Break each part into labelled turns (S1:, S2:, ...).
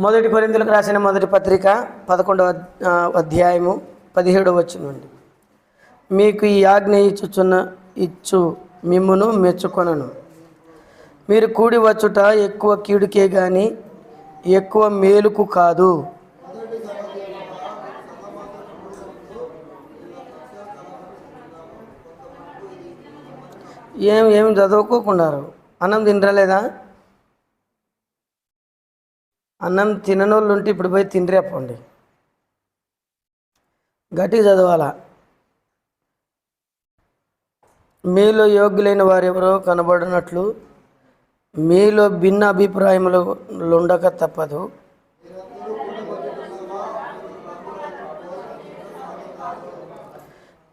S1: మొదటి కొరింథీయులకు రాసిన మొదటి పత్రిక 11వ అధ్యాయము 17వ వచనం నుండి, మీకు ఈ ఆజ్ఞ ఇచ్చు మిమ్మును మెచ్చుకొనను, మీరు కూడి వచ్చుట ఎక్కువ కీడుకే గాని ఎక్కువ మేలుకు కాదు. ఏం చదువుకోకున్నారు? అన్నం తినలేదా? అన్నం తిననోళ్ళు ఉంటే ఇప్పుడు పోయి తినరేపోండి. గట్టిగా చదవాలా. మీలో యోగ్యులైన వారెవరో కనబడినట్లు మీలో భిన్న అభిప్రాయములు ఉండక తప్పదు.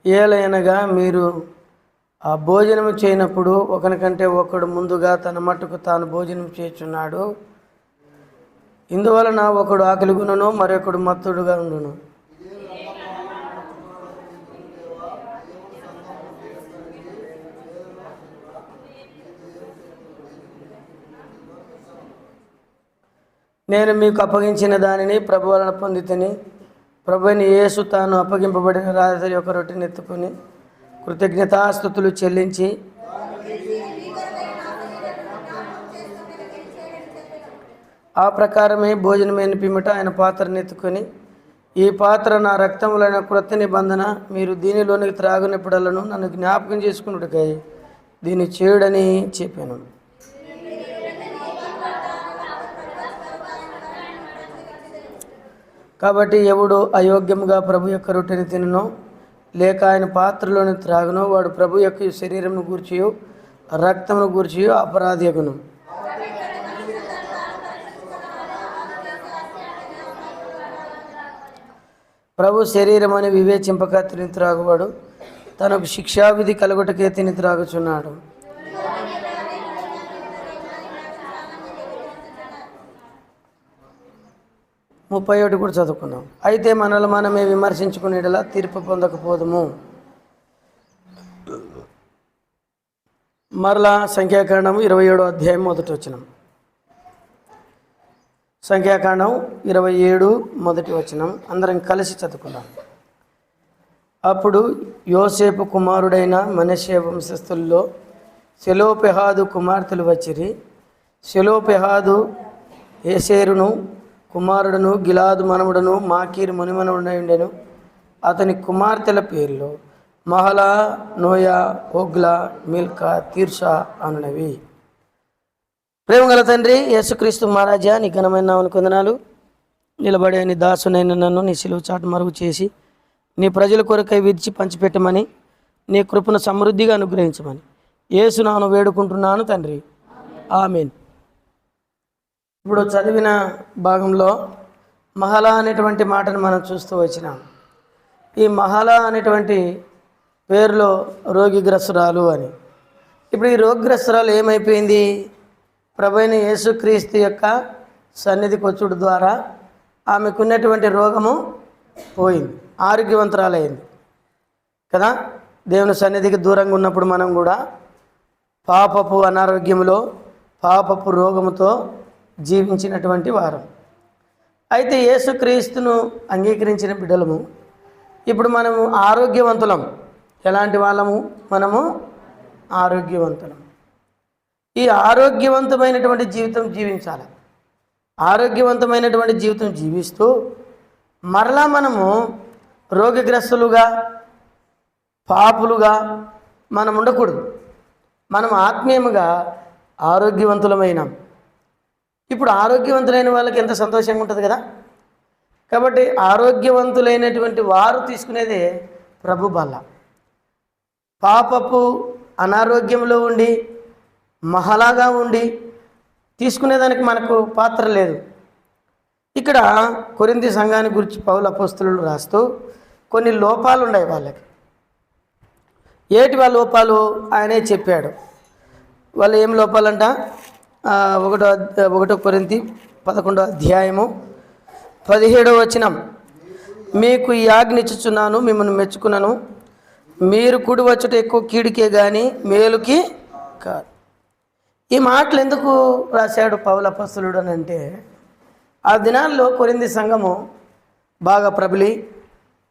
S1: ఏలైనగా మీరు ఆ భోజనం చేయనప్పుడు ఒకరికంటే ఒకడు ముందుగా తన మట్టుకు తాను భోజనం చేస్తున్నాడు. ఇందువలన ఒకడు ఆకలిగునను మరొకడు మత్తుడుగా ఉండును. నేను మీకు అప్పగించిన దానిని ప్రభు వలన పొందితిని. ప్రభువైన యేసు తాను అప్పగింపబడిన రాత్రి యొక్క రొట్టెని ఎత్తుకుని కృతజ్ఞతాస్తుతులు చెల్లించి ఆ ప్రకారమే భోజనమైన పిమ్మట ఆయన పాత్రను ఎత్తుకొని, ఈ పాత్ర నా రక్తములైన క్రొత్త నిబంధన, మీరు దీనిలోనికి త్రాగునప్పుడల్లను నన్ను జ్ఞాపకం చేసుకున్నట్టుకై దీన్ని చేయుడని చెప్పాను. కాబట్టి ఎవడు అయోగ్యముగా ప్రభు యొక్క రొట్టెని తిననో లేక ఆయన పాత్రలోని త్రాగునో వాడు ప్రభు యొక్క శరీరమును గూర్చియో రక్తమును గూర్చియో అపరాధియగును. ప్రభు శరీరం అని వివేచింపక తిని త్రాగువాడు తనకు శిక్షావిధి కలుగుటకే తిని త్రాగుచున్నాడు. ముప్పై ఒకటి కూడా చదువుకున్నాం. అయితే మనల్ని మనమే విమర్శించుకునేలా తీర్పు పొందకపోదుము. మరలా సంఖ్యాకాండం 27వ అధ్యాయం మొదటి వచనం. సంఖ్యాకాండం 27 మొదటి వచనం అందరం కలిసి చదువుకున్నాం. అప్పుడు యోసేపు కుమారుడైన మనష్షే వంశస్థుల్లో సెలోపెహాదు కుమార్తెలు వచ్చిరి. సెలోపెహాదు ఏసేరును కుమారుడును గిలాదు మనముడును మాకీరు మునిమనుడైండెను. అతని కుమార్తెల పేర్లు మహలా, నోయా, హోగ్లా, మిల్కా, తీర్షా అనునవి. ప్రేమగల తండ్రి యేసుక్రీస్తు మహారాజా, నీ ఘనమైన నామమునకు వందనాలు. నిలబడే నీ దాసునైన నన్ను నీ సిలువ చాటు మరుగు చేసి నీ ప్రజల కొరకై విడిచి పంచిపెట్టమని, నీ కృపను సమృద్ధిగా అనుగ్రహించమని యేసు నామమున వేడుకుంటున్నాను తండ్రి, ఆమేన్. ఇప్పుడు చదివిన భాగంలో మహలా అనేటువంటి మాటను మనం చూస్తూ వచ్చినాం. ఈ మహలా అనేటువంటి పేరులో రోగిగ్రస్తురాలు అని. ఇప్పుడు ఈ రోగిగ్రస్తురాలు ఏమైపోయింది? ప్రభువైన యేసుక్రీస్తు యొక్క సన్నిధికి వచ్చుడు ద్వారా ఆమెకున్నటువంటి రోగము పోయింది, ఆరోగ్యవంతురాలైంది కదా. దేవుని సన్నిధికి దూరంగా ఉన్నప్పుడు మనం కూడా పాపపు అనారోగ్యంలో పాపపు రోగముతో జీవించినటువంటి వారం. అయితే యేసుక్రీస్తును అంగీకరించిన బిడ్డలము ఇప్పుడు మనము ఆరోగ్యవంతులం. ఎలాంటి వాళ్ళము? మనము ఆరోగ్యవంతులం. ఈ ఆరోగ్యవంతమైనటువంటి జీవితం జీవించాలి. ఆరోగ్యవంతమైనటువంటి జీవితం జీవిస్తూ మరలా మనము రోగగ్రస్తులుగా పాపులుగా మనం ఉండకూడదు. మనం ఆత్మీయముగా ఆరోగ్యవంతులమైనాం. ఇప్పుడు ఆరోగ్యవంతులైన వాళ్ళకి ఎంత సంతోషంగా ఉంటుంది కదా. కాబట్టి ఆరోగ్యవంతులైనటువంటి వారు తీసుకునేదే ప్రభు బల్ల. పాపపు అనారోగ్యంలో ఉండి మహలాగా ఉండి తీసుకునేదానికి మనకు పాత్ర లేదు. ఇక్కడ కొరింథీ సంఘాన్ని గురించి పౌలు అపోస్తలుడు రాస్తూ కొన్ని లోపాలు ఉన్నాయి వాళ్ళకి. ఏటివా లోపాలు ఆయనే చెప్పాడు. వాళ్ళు ఏం లోపాలంట? 1 కొరింథీ 11వ అధ్యాయము 17వ వచనం, మీకు ఈ ఆజ్ఞ ఇచ్చుచున్నాను, మిమ్మల్ని మెచ్చుకున్నాను, మీరు కూడి వచ్చుట ఎక్కువ కీడుకే కానీ మేలుకి కాదు. ఈ మాటలు ఎందుకు రాశాడు పౌలు అపోస్తలుడు అని అంటే, ఆ దినాల్లో కొరింథీ సంఘము బాగా ప్రబలి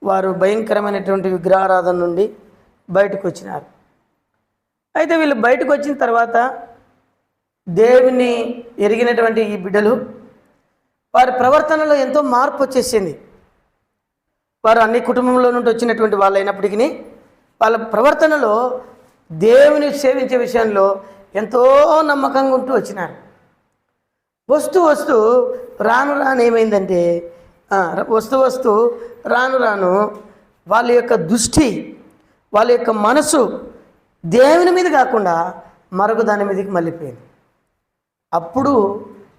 S1: వారు భయంకరమైనటువంటి విగ్రహారాధన నుండి బయటకు వచ్చినారు. అయితే వీళ్ళు బయటకు వచ్చిన తర్వాత దేవుని ఎరిగినటువంటి ఈ బిడ్డలు వారి ప్రవర్తనలో ఎంతో మార్పు వచ్చేసింది. వారు అన్ని కుటుంబంలో నుండి వచ్చినటువంటి వాళ్ళు అయినప్పటికీ వాళ్ళ ప్రవర్తనలో దేవుని సేవించే విషయంలో ఎంతో నమ్మకంగా ఉంటూ వచ్చినారు. వస్తూ రాను రాను ఏమైందంటే వస్తూ రాను వాళ్ళ యొక్క దృష్టి, వాళ్ళ యొక్క మనసు దేవుని మీద కాకుండా మరొక దాని మీదకి మళ్ళీపోయింది. అప్పుడు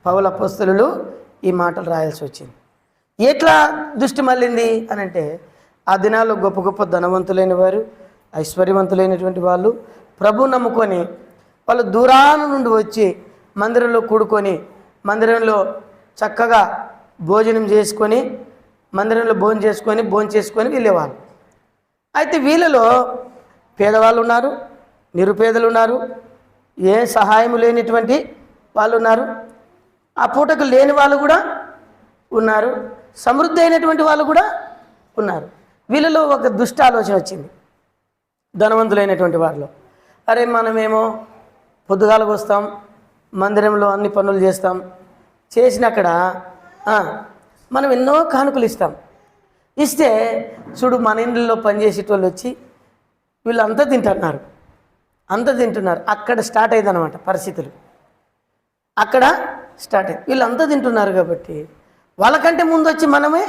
S1: పౌలు అపోస్తలులు ఈ మాటలు రాయాల్సి వచ్చింది. ఎట్లా దృష్టి మళ్ళింది అని అంటే, ఆ దినాల్లో గొప్ప గొప్ప ధనవంతులైన వారు, ఐశ్వర్యవంతులైనటువంటి వాళ్ళు ప్రభు నమ్ముకొని వాళ్ళు దూరాన నుండి వచ్చి మందిరంలో కూడుకొని మందిరంలో చక్కగా భోజనం చేసుకొని మందిరంలో భోజనం చేసుకొని వెళ్ళేవాళ్ళు. అయితే వీళ్ళలో పేదవాళ్ళు ఉన్నారు, నిరుపేదలు ఉన్నారు, ఏ సహాయం లేనిటువంటి వాళ్ళు ఉన్నారు, ఆ పూటకు లేని వాళ్ళు కూడా ఉన్నారు, సమృద్ధి అయినటువంటి వాళ్ళు కూడా ఉన్నారు. వీళ్ళలో ఒక దుష్ట ఆలోచన వచ్చింది ధనవంతులైనటువంటి వారిలో. అరే మనమేమో పొద్దుగాలకు వస్తాం, మందిరంలో అన్ని పనులు చేస్తాం, చేసిన అక్కడ మనం ఎన్నో కానుకలు ఇస్తే చూడు మన ఇంట్లో పనిచేసేటోళ్ళు వచ్చి వీళ్ళు అంతా తింటున్నారు. అక్కడ స్టార్ట్ అయింది అనమాట పరిస్థితులు. అక్కడ స్టార్ట్ అయింది, వీళ్ళు అంతా తింటున్నారు కాబట్టి వాళ్ళకంటే ముందు వచ్చి మనమే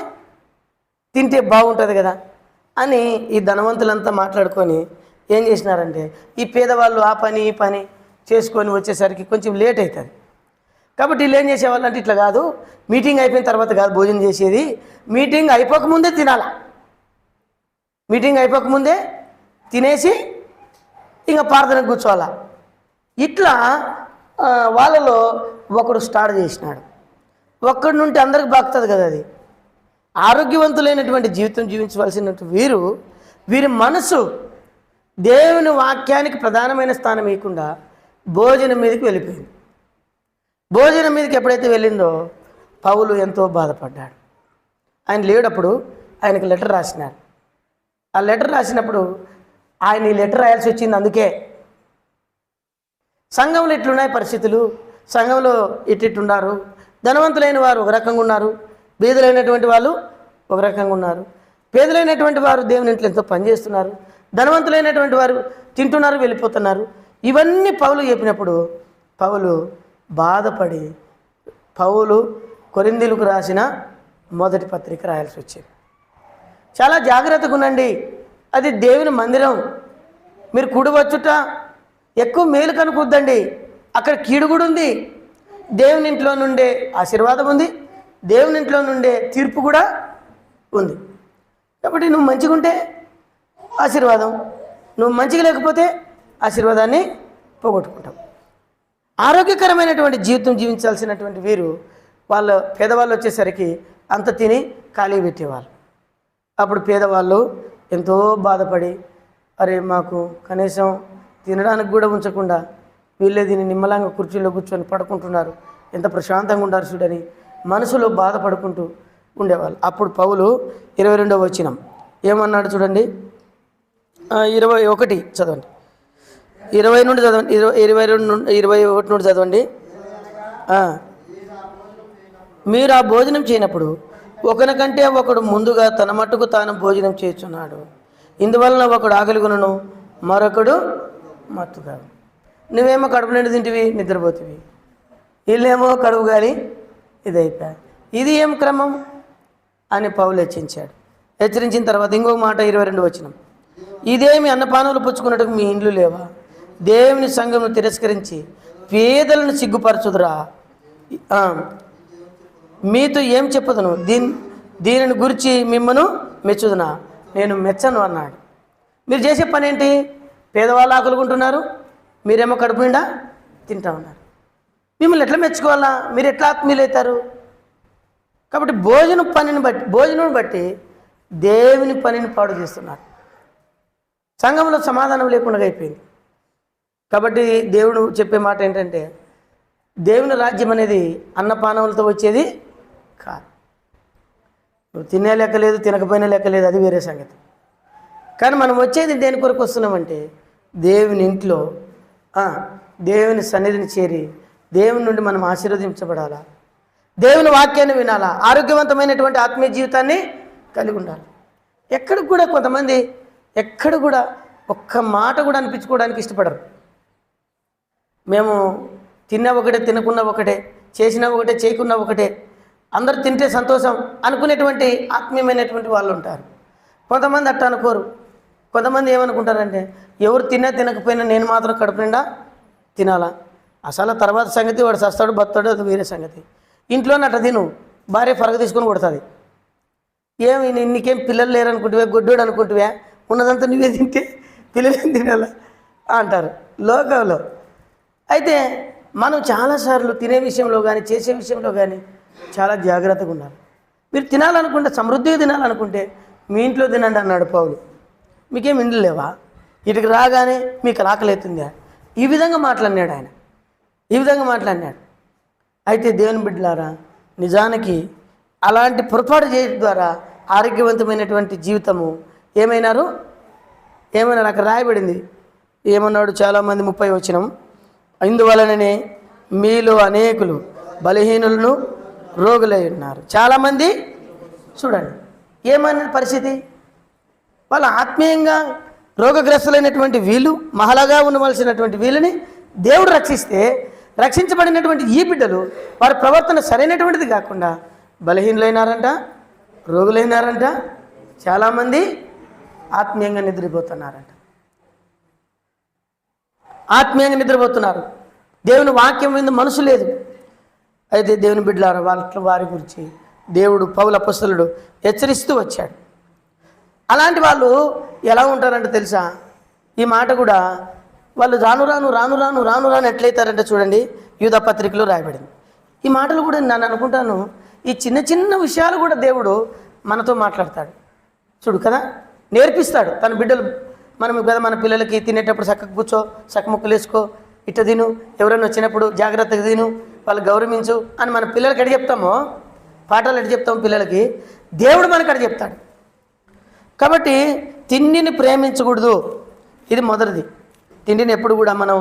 S1: తింటే బాగుంటుంది కదా అని ఈ ధనవంతులంతా మాట్లాడుకొని ఏం చేసినారంటే, ఈ పేదవాళ్ళు ఆ పని ఈ పని చేసుకొని వచ్చేసరికి కొంచెం లేట్ అవుతుంది కాబట్టి వీళ్ళు ఏం చేసేవాళ్ళు అంటే, ఇట్లా కాదు, మీటింగ్ అయిపోయిన తర్వాత కాదు భోజనం చేసేది, మీటింగ్ అయిపోకముందే తినాలా, మీటింగ్ అయిపోకముందే తినేసి ఇంకా ప్రార్థనకు కూర్చోవాలా. ఇట్లా వాళ్ళలో ఒకడు స్టార్ట్ చేసినాడు. ఒక్కడి నుండి అందరికి బాగుతుంది కదా. అది ఆరోగ్యవంతులైనటువంటి జీవితం జీవించవలసినటువంటి వీరి మనసు దేవుని వాక్యానికి ప్రధానమైన స్థానం ఇవ్వకుండా భోజనం మీదకి వెళ్ళిపోయింది. భోజనం మీదకి ఎప్పుడైతే వెళ్ళిందో పౌలు ఎంతో బాధపడ్డాడు. ఆయన లేడప్పుడు ఆయనకు లెటర్ రాసినారు. ఆ లెటర్ రాసినప్పుడు ఆయన ఈ లెటర్ రాయాల్సి వచ్చింది. అందుకే సంఘంలో ఇట్లున్నాయి పరిస్థితులు, సంఘంలో ఇట్లున్నారు, ధనవంతులైన వారు ఒక రకంగా ఉన్నారు, బీదలైనటువంటి వాళ్ళు ఒక రకంగా ఉన్నారు. పేదలైనటువంటి వారు దేవుని ఇంట్లో ఎంతో పనిచేస్తున్నారు, ధనవంతులైనటువంటి వారు తింటున్నారు, వెళ్ళిపోతున్నారు. ఇవన్నీ పౌలు చెప్పినప్పుడు పౌలు బాధపడి పౌలు కొరింథీయులకు రాసిన మొదటి పత్రిక రాయాల్సి వచ్చింది. చాలా జాగ్రత్తగా ఉండండి, అది దేవుని మందిరం, మీరు కూడవచ్చుట ఎక్కువ మేలు కనుకొద్దండి, అక్కడ కీడు కూడా ఉంది. దేవుని ఇంట్లో నుండే ఆశీర్వాదం ఉంది, దేవుని ఇంట్లో నుండే తీర్పు కూడా ఉంది. కాబట్టి నువ్వు మంచిగా ఉంటే ఆశీర్వాదం, నువ్వు మంచిగా లేకపోతే ఆశీర్వాదాన్ని పోగొట్టుకుంటావు. ఆరోగ్యకరమైనటువంటి జీవితం జీవించాల్సినటువంటి వీరు పేదవాళ్ళు వచ్చేసరికి అంత తిని ఖాళీ పెట్టేవాళ్ళు. అప్పుడు పేదవాళ్ళు ఎంతో బాధపడి, అరే మాకు కనీసం తినడానికి కూడా ఉంచకుండా వీళ్ళే దీన్ని నిమ్మలంగా కుర్చీలో కూర్చొని పడుకుంటున్నారు, ఎంత ప్రశాంతంగా ఉండారు చూడని మనసులో బాధపడుకుంటూ ఉండేవాళ్ళు. అప్పుడు పౌలు 22వ వచనం ఏమన్నాడు చూడండి, 21 చదవండి, 20 నుండి చదవండి, 21 నుండి చదవండి. మీరు ఆ భోజనం చేయనప్పుడు ఒకరికంటే ఒకడు ముందుగా తన మట్టుకు తాను భోజనం చేస్తున్నాడు, ఇందువలన ఒకడు ఆకలిగొనను, మరొకడు మత్తుగా. నువ్వేమో కడుపు నిండి తింటివి, నిద్రపోతివి, వీళ్ళేమో కడుపు గాలి ఇదైపోయా. ఇది ఏం క్రమం అని పౌలు హెచ్చరించిన తర్వాత ఇంకొక మాట 22 వచనం, ఇదేమి అన్నపానములు పుచ్చుకున్నట్టుకు మీ ఇండ్లు లేవా? దేవుని సంఘమును తిరస్కరించి పేదలను సిగ్గుపరచుదురా? మీతో ఏం చెప్పదును, దీనిని గురించి మిమ్మను మెచ్చుదునా? నేను మెచ్చను అన్నాడు. మీరు చేసే పని ఏంటి? పేదవాళ్ళు ఆకలుకుంటున్నారు, మీరేమో కడుపు నిండా తింటా ఉన్నారు. మిమ్మల్ని ఎట్లా మెచ్చుకోవాలా? మీరు ఎట్లా ఆత్మీయులు అవుతారు? కాబట్టి భోజనం బట్టి దేవుని పనిని పాడు చేస్తున్నారు. సంఘంలో సమాధానం లేకుండా అయిపోయింది. కాబట్టి దేవుడు చెప్పే మాట ఏంటంటే, దేవుని రాజ్యం అనేది అన్నపానములతో వచ్చేది కాదు. నువ్వు తినే లెక్క లేదు, తినకపోయినా లెక్క లేదు, అది వేరే సంగతి. కానీ మనం వచ్చేది దేని కొరకు వస్తున్నామంటే దేవుని ఇంట్లో దేవుని సన్నిధిని చేరి దేవుని నుండి మనం ఆశీర్వదించబడాలా, దేవుని వాక్యాన్ని వినాలా, ఆరోగ్యవంతమైనటువంటి ఆత్మీయ జీవితాన్ని కలిగి ఉండాలి. ఎక్కడికి కూడా కొంతమంది ఎక్కడ కూడా ఒక్క మాట కూడా అనిపించుకోవడానికి ఇష్టపడరు. మేము తిన్నా ఒకటే, తినకున్నా ఒకటే, చేసినా ఒకటే, చేయకున్నా ఒకటే, అందరు తింటే సంతోషం అనుకునేటువంటి ఆత్మీయమైనటువంటి వాళ్ళు ఉంటారు. కొంతమంది అట్ట అనుకోరు. కొంతమంది ఏమనుకుంటారంటే ఎవరు తిన్నా తినకపోయినా నేను మాత్రం కడుపు నిండా తినాలా, అసలు తర్వాత సంగతి వాడు సస్తాడు బతాడు, అది వేరే సంగతి. ఇంట్లోనే అట్ట తిను, భార్య ఫరగ తీసుకొని కొడుతుంది. ఏమి నీకేం పిల్లలు లేరు అనుకుంటువే, గొడ్డోడు అనుకుంటువే, ఉన్నదంతా నువ్వే తింటే పిల్లలేం తినాలా అంటారు లోకంలో. అయితే మనం చాలాసార్లు తినే విషయంలో కానీ చేసే విషయంలో కానీ చాలా జాగ్రత్తగా ఉండాలి. మీరు తినాలనుకుంటే, సమృద్ధిగా తినాలనుకుంటే మీ ఇంట్లో తినండి అన్నాడు పౌలు. మీకేం ఇండ్లు లేవా, ఇటుకు రాగానే మీకు ఆకలితుందా, ఈ విధంగా మాట్లాడినాడు ఆయన, ఈ విధంగా మాట్లాడినాడు. అయితే దేవుని బిడ్డలారా, నిజానికి అలాంటి పొరపాటు చేయడం ద్వారా ఆరోగ్యవంతమైనటువంటి జీవితము ఏమైనారు అక్కడ రాయబడింది. ఏమన్నాడు చాలామంది 30 వచనం, ఇందువలననే మీలో అనేకులు బలహీనులను రోగులై ఉన్నారు. చాలామంది చూడండి ఏమన్న పరిస్థితి, వాళ్ళు ఆత్మీయంగా రోగగ్రస్తులైనటువంటి వీళ్ళు, మహలాగా ఉండవలసినటువంటి వీళ్ళని దేవుడు రక్షిస్తే, రక్షించబడినటువంటి ఈ బిడ్డలు వారి ప్రవర్తన సరైనటువంటిది కాకుండా బలహీనులైనారంట, రోగులైనారంట, చాలామంది ఆత్మీయంగా నిద్రపోతున్నారంట. ఆత్మీయంగా నిద్రపోతున్నారు. దేవుని వాక్యం మీద మనసు లేదు. అయితే దేవుని బిడ్డలారా, వారి గురించి దేవుడు పౌలు అపొస్తలుడు హెచ్చరిస్తూ వచ్చాడు. అలాంటి వాళ్ళు ఎలా ఉంటారంటే తెలుసా, ఈ మాట కూడా వాళ్ళు రాను రాను ఎట్లయితారంటే చూడండి, యూదా పత్రికలో రాయబడింది. ఈ మాటలు కూడా నేను అనుకుంటాను, ఈ చిన్న చిన్న విషయాలు కూడా దేవుడు మనతో మాట్లాడతాడు. చూడు కదా, నేర్పిస్తాడు తన బిడ్డలు. మనం కదా మన పిల్లలకి తినేటప్పుడు చక్కగా కూర్చో, చక్క ముక్కలు వేసుకో, ఇట్ట తిను, ఎవరైనా వచ్చినప్పుడు జాగ్రత్తగా తిను, వాళ్ళు గౌరవించు అని మన పిల్లలకి ఎడ చెప్తామో, పాఠాలు ఎడ చెప్తామో పిల్లలకి, దేవుడు మనకు అడ చెప్తాడు. కాబట్టి తిండిని ప్రేమించకూడదు, ఇది మొదటిది. తిండిని ఎప్పుడు కూడా మనం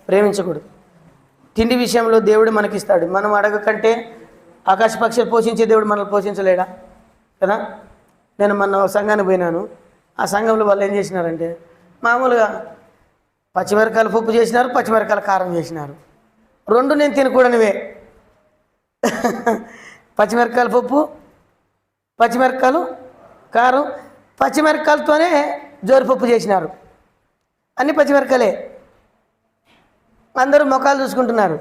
S1: ప్రేమించకూడదు. తిండి విషయంలో దేవుడు మనకిస్తాడు. మనం అడగకంటే ఆకాశ పక్షులు పోషించే దేవుడు మనల్ని పోషించలేడా కదా. నేను మొన్న సంఘానికి పోయినాను. ఆ సంఘంలో వాళ్ళు ఏం చేసినారంటే మామూలుగా పచ్చిమిరకాయల పప్పు చేసినారు, పచ్చిమిరకాయల కారం చేసినారు. రెండు నేను తినకూడనివే. పచ్చిమిరకాయల పప్పు, పచ్చిమిరకాయలు కారం, పచ్చిమిరకాయలతోనే జోరిపప్పు చేసినారు. అన్ని పచ్చిమిరకాయలే. అందరూ ముఖాలు చూసుకుంటున్నారు.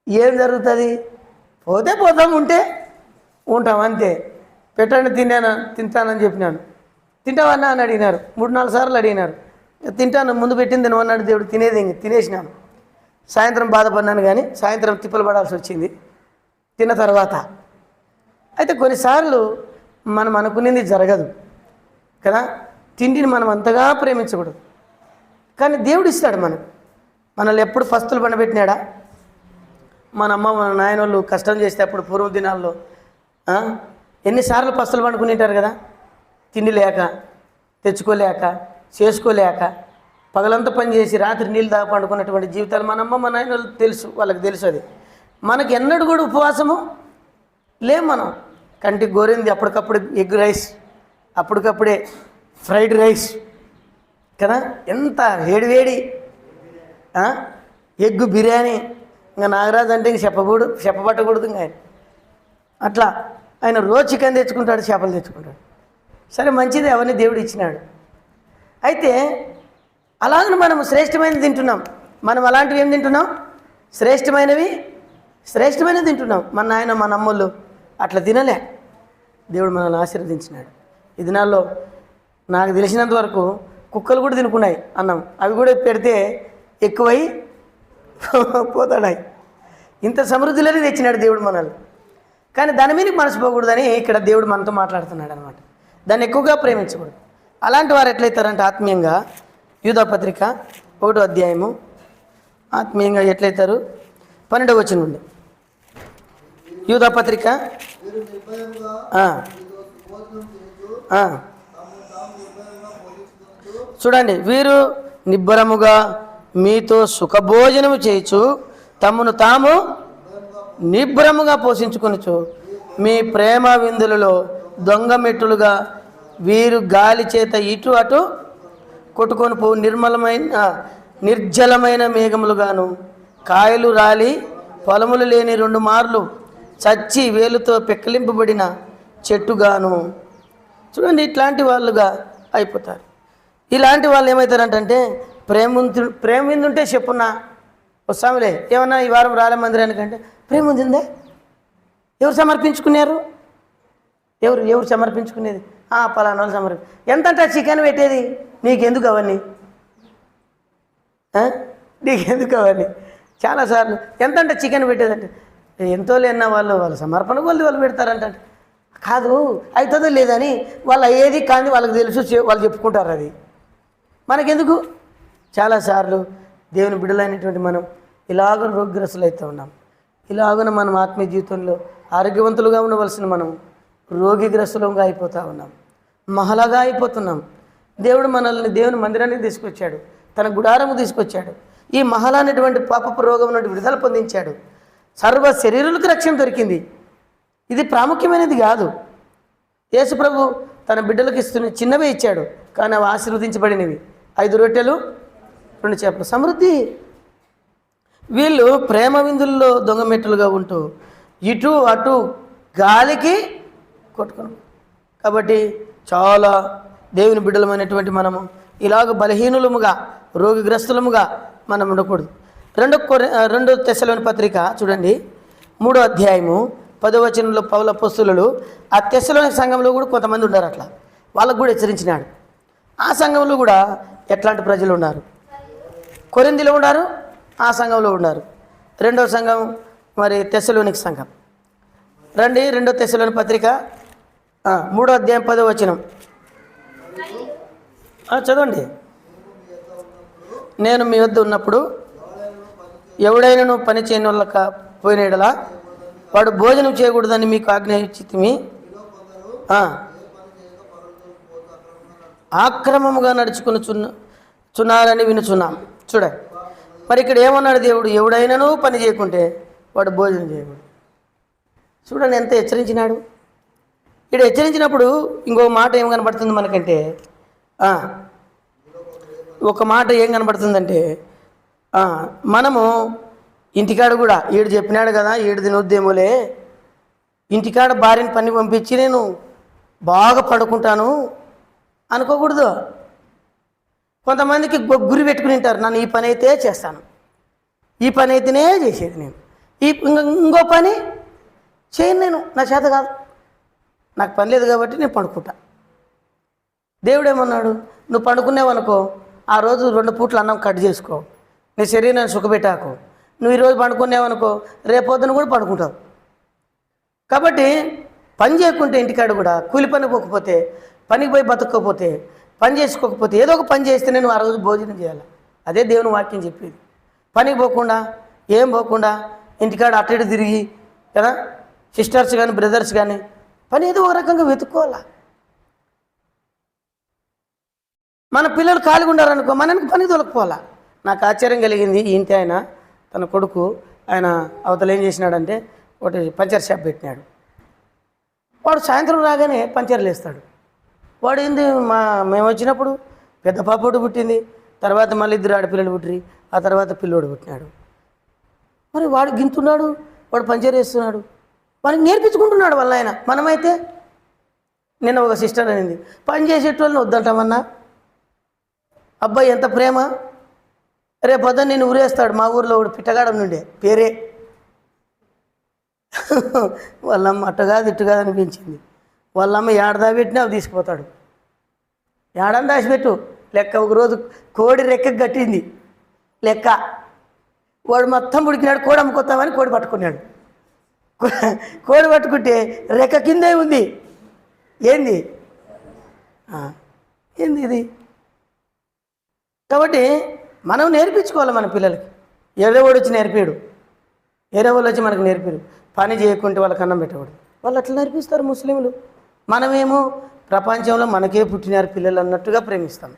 S1: ఏం జరుగుతుంది? పోతే పోతాం, ఉంటే ఉంటాం, అంతే. పెట్టండి తింటానని చెప్పినాను. తింటావన్నా అని అడిగినారు. 3-4 సార్లు అడిగినారు. తింటాను, ముందు పెట్టింది తినవన్నాడు దేవుడు. తినేది తినేసినాను. సాయంత్రం బాధపడినాను, కానీ సాయంత్రం తిప్పలు పడాల్సి వచ్చింది తిన్న తర్వాత. అయితే కొన్నిసార్లు మనం అనుకునేది జరగదు కదా. తిండిని మనం అంతగా ప్రేమించకూడదు. కానీ దేవుడు ఇస్తాడు మనకు. మనల్ని ఎప్పుడు పస్తులు పండబెట్టినాడా? మన అమ్మ మన నాయనోళ్ళు కష్టం చేస్తే అప్పుడు పూర్వ దినాల్లో ఎన్నిసార్లు పస్తులు పండుకునింటారు కదా. తిండి లేక, తెచ్చుకోలేక, చేసుకోలేక, పగలంతా పని చేసి రాత్రి నీళ్ళు దాకా పండుకున్నటువంటి జీవితాలు మన అమ్మ మన నాయనోళ్ళు తెలుసు, వాళ్ళకి తెలుసు. అది మనకి ఎన్నడూ కూడా ఉపవాసము లేం. మనం కంటికి గోరింది అప్పటికప్పుడు ఎగ్ రైస్, అప్పటికప్పుడే ఫ్రైడ్ రైస్ కదా. ఎంత వేడివేడి ఎగ్గు బిర్యానీ. ఇంకా నాగరాజు అంటే ఇంక చెప్పబట్టకూడదు. ఇంకా అట్లా ఆయన రోజు చికెన్ తెచ్చుకుంటాడు, చేపలు తెచ్చుకుంటాడు. సరే, మంచిది, అవన్నీ దేవుడు ఇచ్చినాడు. అయితే అలాగని మనం శ్రేష్టమైనది తింటున్నాం. మనం అలాంటివి ఏం తింటున్నాం? శ్రేష్టమైనవి తింటున్నాం. మన నాయన మన అమ్మోళ్ళు అట్లా తినలే. దేవుడు మనల్ని ఆశీర్వదించినాడు. ఈ దినాల్లో నాకు తెలిసినంత వరకు కుక్కలు కూడా తినుకున్నాయి అన్నం. అవి కూడా పెడితే ఎక్కువై పోతాడాయి. ఇంత సమృద్ధిలోనే తెచ్చినాడు దేవుడు మనల్ని. కానీ దాని మీద మనసు పోకూడదని ఇక్కడ దేవుడు మనతో మాట్లాడుతున్నాడు అనమాట. దాన్ని ఎక్కువగా ప్రేమించకూడదు. అలాంటి వారు ఎట్లయితారంటే ఆత్మీయంగా, యూదా పత్రిక 1వ అధ్యాయము ఆత్మీయంగా ఎట్లయితారు? 12వ వచనం నుండి. యూదా పత్రిక ఆ, ఆ. చూడండి, వీరు నిబ్బరముగా మీతో సుఖభోజనము చేయొచ్చు, తమను తాము నిబ్బరముగా పోషించుకొనొచ్చు. మీ ప్రేమ విందులలో దొంగ మెట్టులుగా వీరు గాలి చేత ఇటు అటు కొట్టుకొని పో నిర్జలమైన మేఘములుగాను, కాయలు రాలి పొలములు లేని 2 మార్లు చచ్చి వేలుతో పెక్కలింపబడిన చెట్టుగాను. చూడండి, ఇట్లాంటి వాళ్ళుగా అయిపోతారు. ఇలాంటి వాళ్ళు ఏమవుతారంటే ప్రేమ ఉంటే చెప్పున్నా వస్తాములే, ఏమన్నా ఈ వారం రాలే మందిరానికంటే ప్రేమ ఉందిందే. ఎవరు సమర్పించుకున్నారు? ఎవరు సమర్పించుకునేది? పలానా వాళ్ళు ఎంతంట చికెన్ పెట్టేది? నీకెందుకు అవన్నీ? నీకెందుకు అవన్నీ? చాలాసార్లు ఎంతంటే చికెన్ పెట్టేదంటే ఎంతో లేన్న వాళ్ళు సమర్పణ వాళ్ళు పెడతారంట. కాదు, అవుతుందో లేదని వాళ్ళు ఏది కానీ వాళ్ళకి తెలుసు, వాళ్ళు చెప్పుకుంటారు. అది మనకెందుకు? చాలాసార్లు దేవుని బిడ్డలైనటువంటి మనం ఇలాగ రోగ్రస్తులు అవుతూ ఉన్నాం. ఇలాగన మనం ఆత్మీయ జీవితంలో ఆరోగ్యవంతులుగా ఉండవలసిన మనం రోగిగ్రస్తులుగా అయిపోతూ ఉన్నాం, మహలాగా అయిపోతున్నాం. దేవుడు మనల్ని దేవుని మందిరానికి తీసుకొచ్చాడు, తన గుడారము తీసుకొచ్చాడు. ఈ మహల అనేటువంటి పాపపు రోగం నుండి విడుదల పొందించాడు. సర్వ శరీరులకు రక్షణ దొరికింది. ఇది ప్రాముఖ్యమైనది కాదు. యేసు ప్రభు తన బిడ్డలకు ఇస్తున్న చిన్నవే ఇచ్చాడు, కానీ అవి ఆశీర్వదించబడినవి. 5 రొట్టెలు 2 చేపలు, సమృద్ధి. వీళ్ళు ప్రేమ విందుల్లో దొంగమెట్టులుగా ఉంటూ ఇటు అటు గాలికి కొట్టుకున్నాం. కాబట్టి చాలా దేవుని బిడ్డలమైనటువంటి మనము ఇలాగ బలహీనులముగా రోగిగ్రస్తులముగా మనం ఉండకూడదు. 2 తెస్సలోని పత్రిక చూడండి, 3వ అధ్యాయము 10వ వచనంలో పౌలు అపోస్తలులు ఆ తెస్సలోని సంఘంలో కూడా కొంతమంది ఉన్నారు, అట్లా వాళ్ళకు కూడా హెచ్చరించినాడు. ఆ సంఘంలో కూడా ఎట్లాంటి ప్రజలు ఉన్నారు? కొరింథీలో ఉన్నారు, ఆ సంఘంలో ఉన్నారు. 2వ సంఘం మరి తెస్సలోనికి సంఘం. రండి, 2 తెస్సలోని పత్రిక 3వ అధ్యాయం 10వ వచనం చదవండి. నేను మీ వద్ద ఉన్నప్పుడు ఎవడైనా పని చేయని వాళ్ళక పోయిన ఎడల వాడు భోజనం చేయకూడదని మీకు ఆజ్ఞాపించితిమి. ఆక్రమముగా నడుచుకున్నారని వినుచున్నాం. చూడండి, మరి ఇక్కడ ఏమన్నాడు దేవుడు? ఎవడైనాను పని చేయకుంటే వాడు భోజనం చేయకూడదు. చూడండి ఎంత హెచ్చరించినాడు. ఇక్కడ హెచ్చరించినప్పుడు ఇంకో మాట ఏం కనబడుతుంది మనకంటే, ఒక మాట ఏం కనబడుతుందంటే, మనము ఇంటికాడ కూడా ఈడు చెప్పినాడు కదా, ఈడు తినొద్దేమోలే, ఇంటికాడ భార్యని పని పంపించి నేను బాగా పడుకుంటాను అనుకోకూడదు. కొంతమందికి గురి పెట్టుకుని ఉంటారు, నన్ను ఈ పని అయితే చేస్తాను, ఈ పని అయితేనే చేసేది నేను, ఇంకో పని చేయను, నేను నా చేత కాదు, నాకు పని లేదు కాబట్టి నేను పడుకుంటా. దేవుడేమన్నాడు? నువ్వు పడుకునేవనుకో, ఆ రోజు 2 పూట్ల అన్నం కట్ చేసుకో, నీ శరీరాన్ని సుఖపెట్టాకు. నువ్వు ఈరోజు పండుకునేవనుకో, రేపొద్దున కూడా పడుకుంటావు. కాబట్టి పని చేయకుంటే ఇంటికాడ కూడా కూలి పని పోకపోతే, పనికి పోయి బతకపోతే, పని చేసుకోకపోతే, ఏదో ఒక పని చేస్తే నేను ఆ రోజు భోజనం చేయాలి. అదే దేవుని వాక్యం చెప్పేది. పనికి పోకుండా ఏం పోకుండా ఇంటికాడ అటు ఇటు తిరిగి కదా, సిస్టర్స్ కానీ బ్రదర్స్ కానీ పని ఏదో ఒక రకంగా వెతుక్కోవాలా. మన పిల్లలు ఖాళీగా ఉండారనుకో, మనకి పని దొరకపోవాలా. నాకు ఆశ్చర్యం కలిగింది, ఇంటి ఆయన తన కొడుకు ఆయన అవతల ఏం చేసినాడంటే ఒకటి పంచర్ షాప్ పెట్టినాడు. వాడు సాయంత్రం రాగానే పంచర్లు వేస్తాడు. వాడు ఏంది, మేము వచ్చినప్పుడు పెద్ద పాపోడు పుట్టింది, తర్వాత మళ్ళీ 2 ఆడపిల్లలు పుట్టిరి, ఆ తర్వాత పిల్లోడు పుట్టినాడు. మరి వాడు గింతున్నాడు, వాడు పంచర్ వేస్తున్నాడు, వాడికి నేర్పించుకుంటున్నాడు వాళ్ళ ఆయన. మనమైతే నిన్న ఒక సిస్టర్ అనింది, పని చేసేటోళ్ళని వద్దంటామన్నా, అబ్బాయి ఎంత ప్రేమ, రేపొద్దున నేను ఊరేస్తాడు. మా ఊర్లో ఒకడు పిట్టగాడం నుండే పేరే, వాళ్ళమ్మ అట్ట కాదు ఇట్టు కాదు అనిపించింది. వాళ్ళమ్మ ఏడదా పెట్టినా అవి తీసుకుపోతాడు. ఏడని దాచిపెట్టు లెక్క. ఒకరోజు కోడి రెక్కకి కట్టింది లెక్క, వాడు మొత్తం ఉడికినాడు, కోడి అమ్ముకొస్తామని కోడి పట్టుకున్నాడు. కోడి పట్టుకుంటే రెక్క కిందే ఉంది. ఏంది ఇది? కాబట్టి మనం నేర్పించుకోవాలి మన పిల్లలకి. ఏదో వాడు వచ్చి నేర్పాడు, ఏదో వాళ్ళు వచ్చి మనకు నేర్పారు. పని చేయకుంటే వాళ్ళకి అన్నం పెట్టకూడదు. వాళ్ళు అట్లా నేర్పిస్తారు ముస్లింలు. మనమేమో ప్రపంచంలో మనకే పుట్టినారు పిల్లలు అన్నట్టుగా ప్రేమిస్తాం.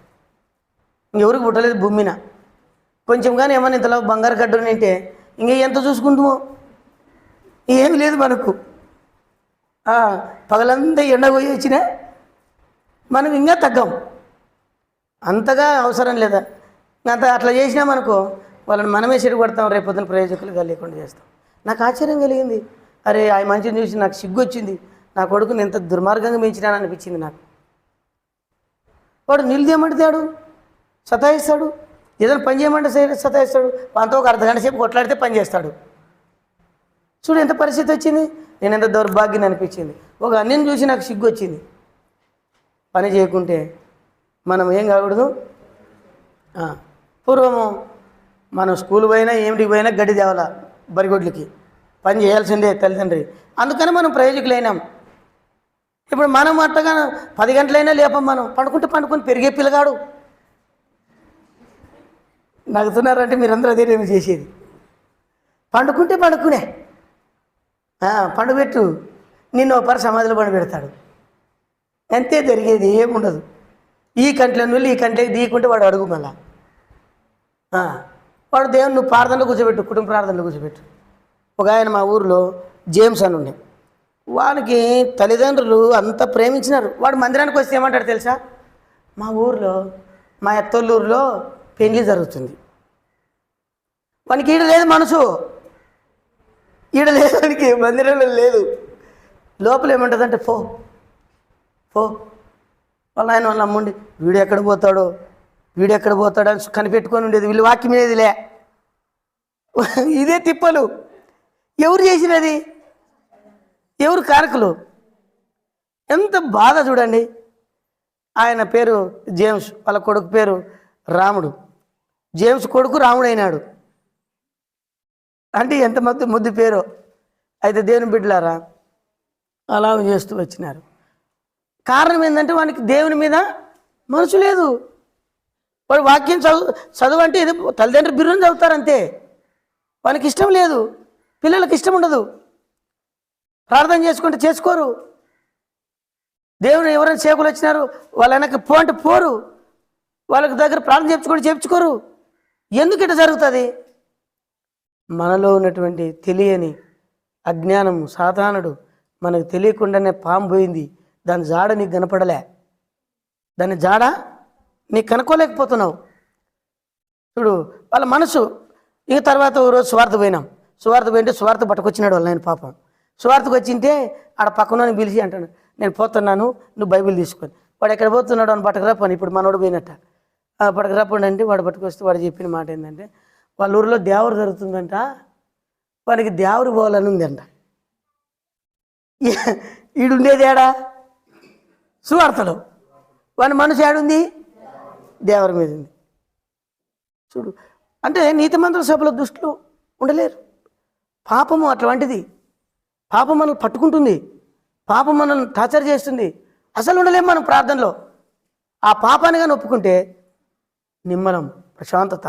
S1: ఇంకెవరికి పుట్టలేదు భూమిన. కొంచెం కానీ ఏమన్నా ఇంతలో బంగారు గడ్డ నింటే ఇంక ఎంత చూసుకుంటామో ఏమి లేదు మనకు. పగలంతా ఎండ పోయి వచ్చినా మనం ఇంకా తగ్గం. అంతగా అవసరం లేదా అట్లా చేసినామనుకో వాళ్ళని మనమే చెడుపడతాం, రేపొద్దున ప్రయోజకులుగా లేకుండా చేస్తాం. నాకు ఆశ్చర్యం కలిగింది. అరే ఆ మంచిని చూసి నాకు సిగ్గు వచ్చింది. నా కొడుకుని ఎంత దుర్మార్గంగా పెంచినాను అనిపించింది నాకు. వాడు నీళ్ళు తీయమంటే తేడు, సతాయిస్తాడు. ఏదైనా పని చేయమంటే సతాయిస్తాడు. వాంతో ఒక అర్ధగంట సేపు కొట్లాడితే పని చేస్తాడు. చూడు ఎంత పరిస్థితి వచ్చింది. నేను ఎంత దౌర్భాగ్యం అనిపించింది. ఒక అన్నిని చూసి నాకు సిగ్గు వచ్చింది. పని చేయకుంటే మనం ఏం కాకూడదు. పూర్వము మనం స్కూల్ పోయినా ఏమిటికి పోయినా గడ్డి తేవాల బరిగొడ్లకి, పని చేయాల్సిందే తల్లిదండ్రి. అందుకని మనం ప్రయోజకులైనాం. ఇప్పుడు మనం అట్టగా 10 గంటలైనా లేపం. మనం పండుకుని పెరిగే పిల్లగాడు. నవ్వుతున్నారంటే మీరందరూ అదే నేను చేసేది. పండుకుంటే పండుకునే పండుబెట్టు, నిన్ను ఒకసారి సమాధిలో పండుపెడతాడు. అంతే జరిగేది, ఏముండదు. ఈ కంట్లో వెళ్ళి ఈ కంట్లోకి దీకుంటే వాడు అడుగు. మళ్ళా వాడు దేవుని నువ్వు ప్రార్థనలో కూర్చోబెట్టు, కుటుంబ ప్రార్థనలో కూర్చోబెట్టు. ఒక ఆయన మా ఊరిలో జేమ్స్ అని ఉండే. వానికి తల్లిదండ్రులు అంత ప్రేమించినారు. వాడు మందిరానికి వస్తే ఏమంటాడు తెలుసా? మా ఊరిలో మా అత్తోళ్ళూరులో పెళ్లి జరుగుతుంది. వానికి ఈడ లేదు మనసు, ఈడ లేదు, వానికి మందిరంలో లేదు. లోపల ఏమంటుందంటే పో పో. వాళ్ళ ఆయన వాళ్ళ అమ్ముండి వీడు ఎక్కడ పోతాడో అని కనిపెట్టుకొని ఉండేది. వీళ్ళు వాక్యం లేదులే. ఇదే తిప్పలు. ఎవరు చేసినది? ఎవరు కారకులు? ఎంత బాధ చూడండి. ఆయన పేరు జేమ్స్, వాళ్ళ కొడుకు పేరు రాముడు. జేమ్స్ కొడుకు రాముడు అయినాడు. అంటే ఎంత ముద్దు పేరు. అయితే దేవుని బిడ్డలారా అలా చేస్తూ వచ్చినారు. కారణం ఏంటంటే వానికి దేవుని మీద మనసు లేదు. వాడు వాక్యం చదువు అంటే ఇది తల్లిదండ్రులు బిర్రుని చదువుతారంతే. వానికి ఇష్టం లేదు. పిల్లలకు ఇష్టం ఉండదు. ప్రార్థన చేసుకుంటే చేసుకోరు. దేవుడు ఎవరైనా సేవకులు వచ్చినారు వాళ్ళ వెనక పో అంటే పోరు. వాళ్ళకి దగ్గర ప్రార్థన చేయించుకోరు. ఎందుకు ఇట్లా జరుగుతుంది? మనలో ఉన్నటువంటి తెలియని అజ్ఞానం, సాధారణుడు మనకు తెలియకుండానే పాము పోయింది. దాని జాడ నీకు కనపడలే. దాని జాడ నీకు కనుక్కోలేకపోతున్నావు. చూడు వాళ్ళ మనసు. ఇక తర్వాత ఓ రోజు సువార్త పోయినాం. సువార్త పోయింటే సువార్త పట్టుకొచ్చినాడు వాళ్ళ ఆయన పాపం. సువార్తకు వచ్చింటే ఆడ పక్కన పిలిచి అంటాను, నేను పోతున్నాను, నువ్వు బైబిల్ తీసుకొని. వాడు ఎక్కడ పోతున్నాడు అని పట్టుకురా పని. ఇప్పుడు మనోడు పోయినట్ట పట్టుకురాపండి అంటే వాడు పట్టుకొస్తే వాడు చెప్పిన మాట ఏంటంటే వాళ్ళ ఊరిలో దేవరు జరుగుతుందంట, వానికి దేవరు పోవాలని ఉందంట. ఈడుండేది ఏడా? సువార్తలో. వాని మనసు ఏడుంది? దేవరి మీద ఉంది. చూడు అంటే నీతిమంతుల సభలో దుష్టులు ఉండలేరు. పాపము అటువంటిది. పాపం మనల్ని పట్టుకుంటుంది. పాపం మనల్ని టార్చర్ చేస్తుంది. అసలు ఉండలేము మనం ప్రార్థనలో. ఆ పాపాన్ని కానీ ఒప్పుకుంటే నిమ్మలం, ప్రశాంతత,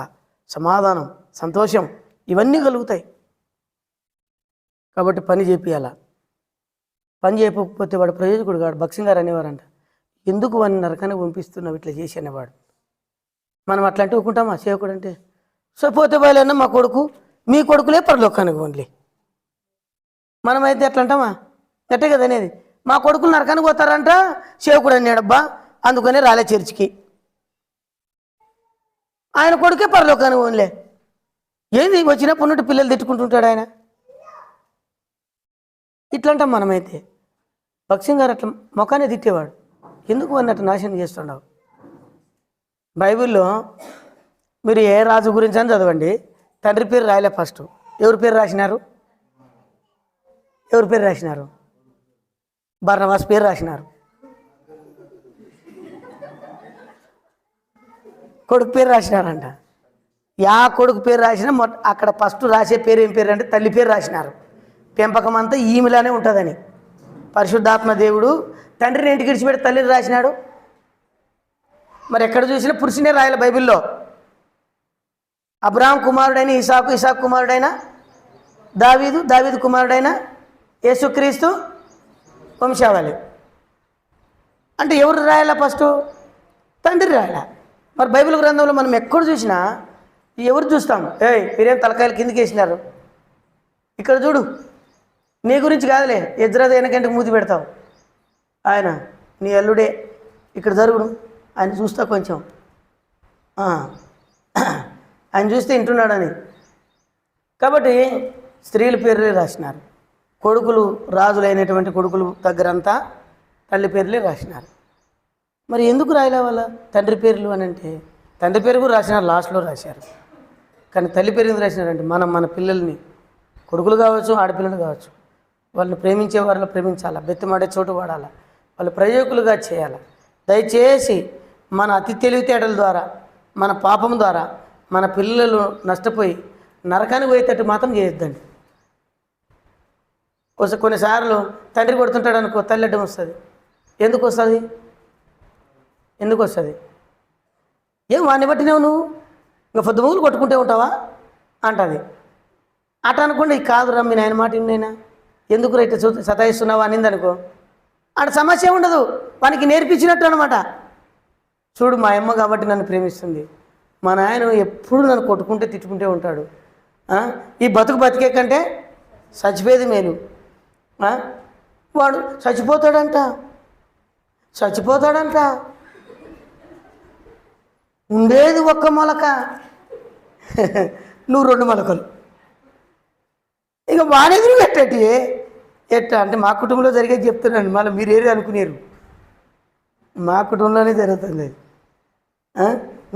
S1: సమాధానం, సంతోషం ఇవన్నీ కలుగుతాయి. కాబట్టి పని చేపియాల. పని చేయకపోతే వాడు ప్రయోజకుడు కాడు. భక్సింగ్ గారు అనేవారంట, ఎందుకు వాడిని నరకానికి పంపిస్తున్నావు ఇట్లా చేసి అనేవాడు. మనం అట్లా అంటే ఒప్పుకుంటామా? సేవకుడు అంటే సో పోతే పోయలేనా మా కొడుకు, మీ కొడుకులే పరలోకానికి ఓన్లీ. మనమైతే ఎట్లా అంటామా? ఎట్టే కదా అనేది. మా కొడుకులు నరకానికి పోతారంట, సేవకుడు అన్నాడబ్బా అందుకనే రాలే చర్చికి. ఆయన కొడుకే పరలోకానికి ఓన్లే. ఏంది వచ్చినప్పుడు నుండి పిల్లలు తిట్టుకుంటుంటాడు ఆయన. ఇట్లా అంటాం మనమైతే. భక్సింగ్ గారు అట్లా మొఖాన్ని తిట్టేవాడు. ఎందుకు అన్నట్టు నాశనం చేస్తున్నావు? బైబిల్లో మీరు ఏ రాజు గురించి అని చదవండి, తండ్రి పేరు రాయలే. ఫస్ట్ ఎవరి పేరు రాసినారు? బర్నబాస్ పేరు రాసినారు. కొడుకు పేరు రాసినారంట. యా కొడుకు పేరు రాసినా అక్కడ ఫస్ట్ రాసే పేరు ఏం పేరు అంటే తల్లి పేరు రాసినారు. పెంపకం అంతా ఈమెలానే ఉంటుందని. పరిశుద్ధాత్మ దేవుడు తండ్రిని ఇంటికి విడిచిపెట్టి తల్లిని రాసినాడు. మరి ఎక్కడ చూసినా పురుషునే రాయాలి బైబిల్లో. అబ్రాహాం కుమారుడైన ఇసాకు, ఇసాకు కుమారుడైన దావీదు, దావీదు కుమారుడైన యేసుక్రీస్తు వంశావళి. అంటే ఎవరు రాయాలా? ఫస్ట్ తండ్రి రాయాలా. మరి బైబిల్ గ్రంథంలో మనం ఎక్కడ చూసినా ఎవరు చూస్తాం? మీరేం తలకాయలు కిందికి వేసినారు, ఇక్కడ చూడు, నీ గురించి కాదులే, ఎజ్రా దేనికంటే మూతి పెడతావు, ఆయన నీ అల్లుడే, ఇక్కడ జరుగుడు, ఆయన చూస్తా కొంచెం, ఆయన చూస్తే వింటున్నాడని. కాబట్టి స్త్రీల పేర్లే రాసినారు. కొడుకులు రాజులైనటువంటి కొడుకులు దగ్గరంతా తల్లి పేర్లే రాసినారు. మరి ఎందుకు రాయలే వాళ్ళ తండ్రి పేర్లు అని అంటే, తండ్రి పేరు కూడా రాసినారు, లాస్ట్లో రాశారు. కానీ తల్లి పేరు ఎందుకు రాసినారంటే, మనం మన పిల్లల్ని, కొడుకులు కావచ్చు ఆడపిల్లలు కావచ్చు, వాళ్ళని ప్రేమించే వారిలో ప్రేమించాలా, బెత్తమాడే చోటు వాడాలా, వాళ్ళు ప్రయోజకులుగా చేయాలి. దయచేసి మన అతి తెలివితేటల ద్వారా, మన పాపం ద్వారా మన పిల్లలు నష్టపోయి నరకానికి పోయేటట్టు మాత్రం చేయొద్దండి. కొన్నిసార్లు తండ్రి కొడుతుంటాడు అనుకో, తల్లి అడ్డం వస్తుంది. ఎందుకు వస్తుంది? ఏం వాడిని బట్టినేవు నువ్వు, ఇంకా పొద్దుమూలు కొట్టుకుంటే ఉంటావా అంటుంది. అట అనుకోండి, కాదురా మీ నాయన మాట నేనా, ఎందుకు రైట్ సతాయిస్తున్నావా అనింది అనుకో, ఆడ సమస్య ఉండదు, వానికి నేర్పించినట్టు అనమాట. చూడు, మా అమ్మ కాబట్టి నన్ను ప్రేమిస్తుంది, మా నాయన ఎప్పుడు నన్ను కొట్టుకుంటే తిట్టుకుంటే ఉంటాడు, ఈ బతికే కంటే చచ్చిపోయేది మేలు. వాడు చచ్చిపోతాడంట ఉండేది ఒక్క మొలక, నువ్వు 2 మొలకలు. ఇక వాడెదురు ఎట్టటి ఎట్టా అంటే మా కుటుంబంలో జరిగేది చెప్తున్నాను, మళ్ళీ మీరు ఏరే అనుకునేరు, మా కుటుంబంలోనే జరుగుతుంది.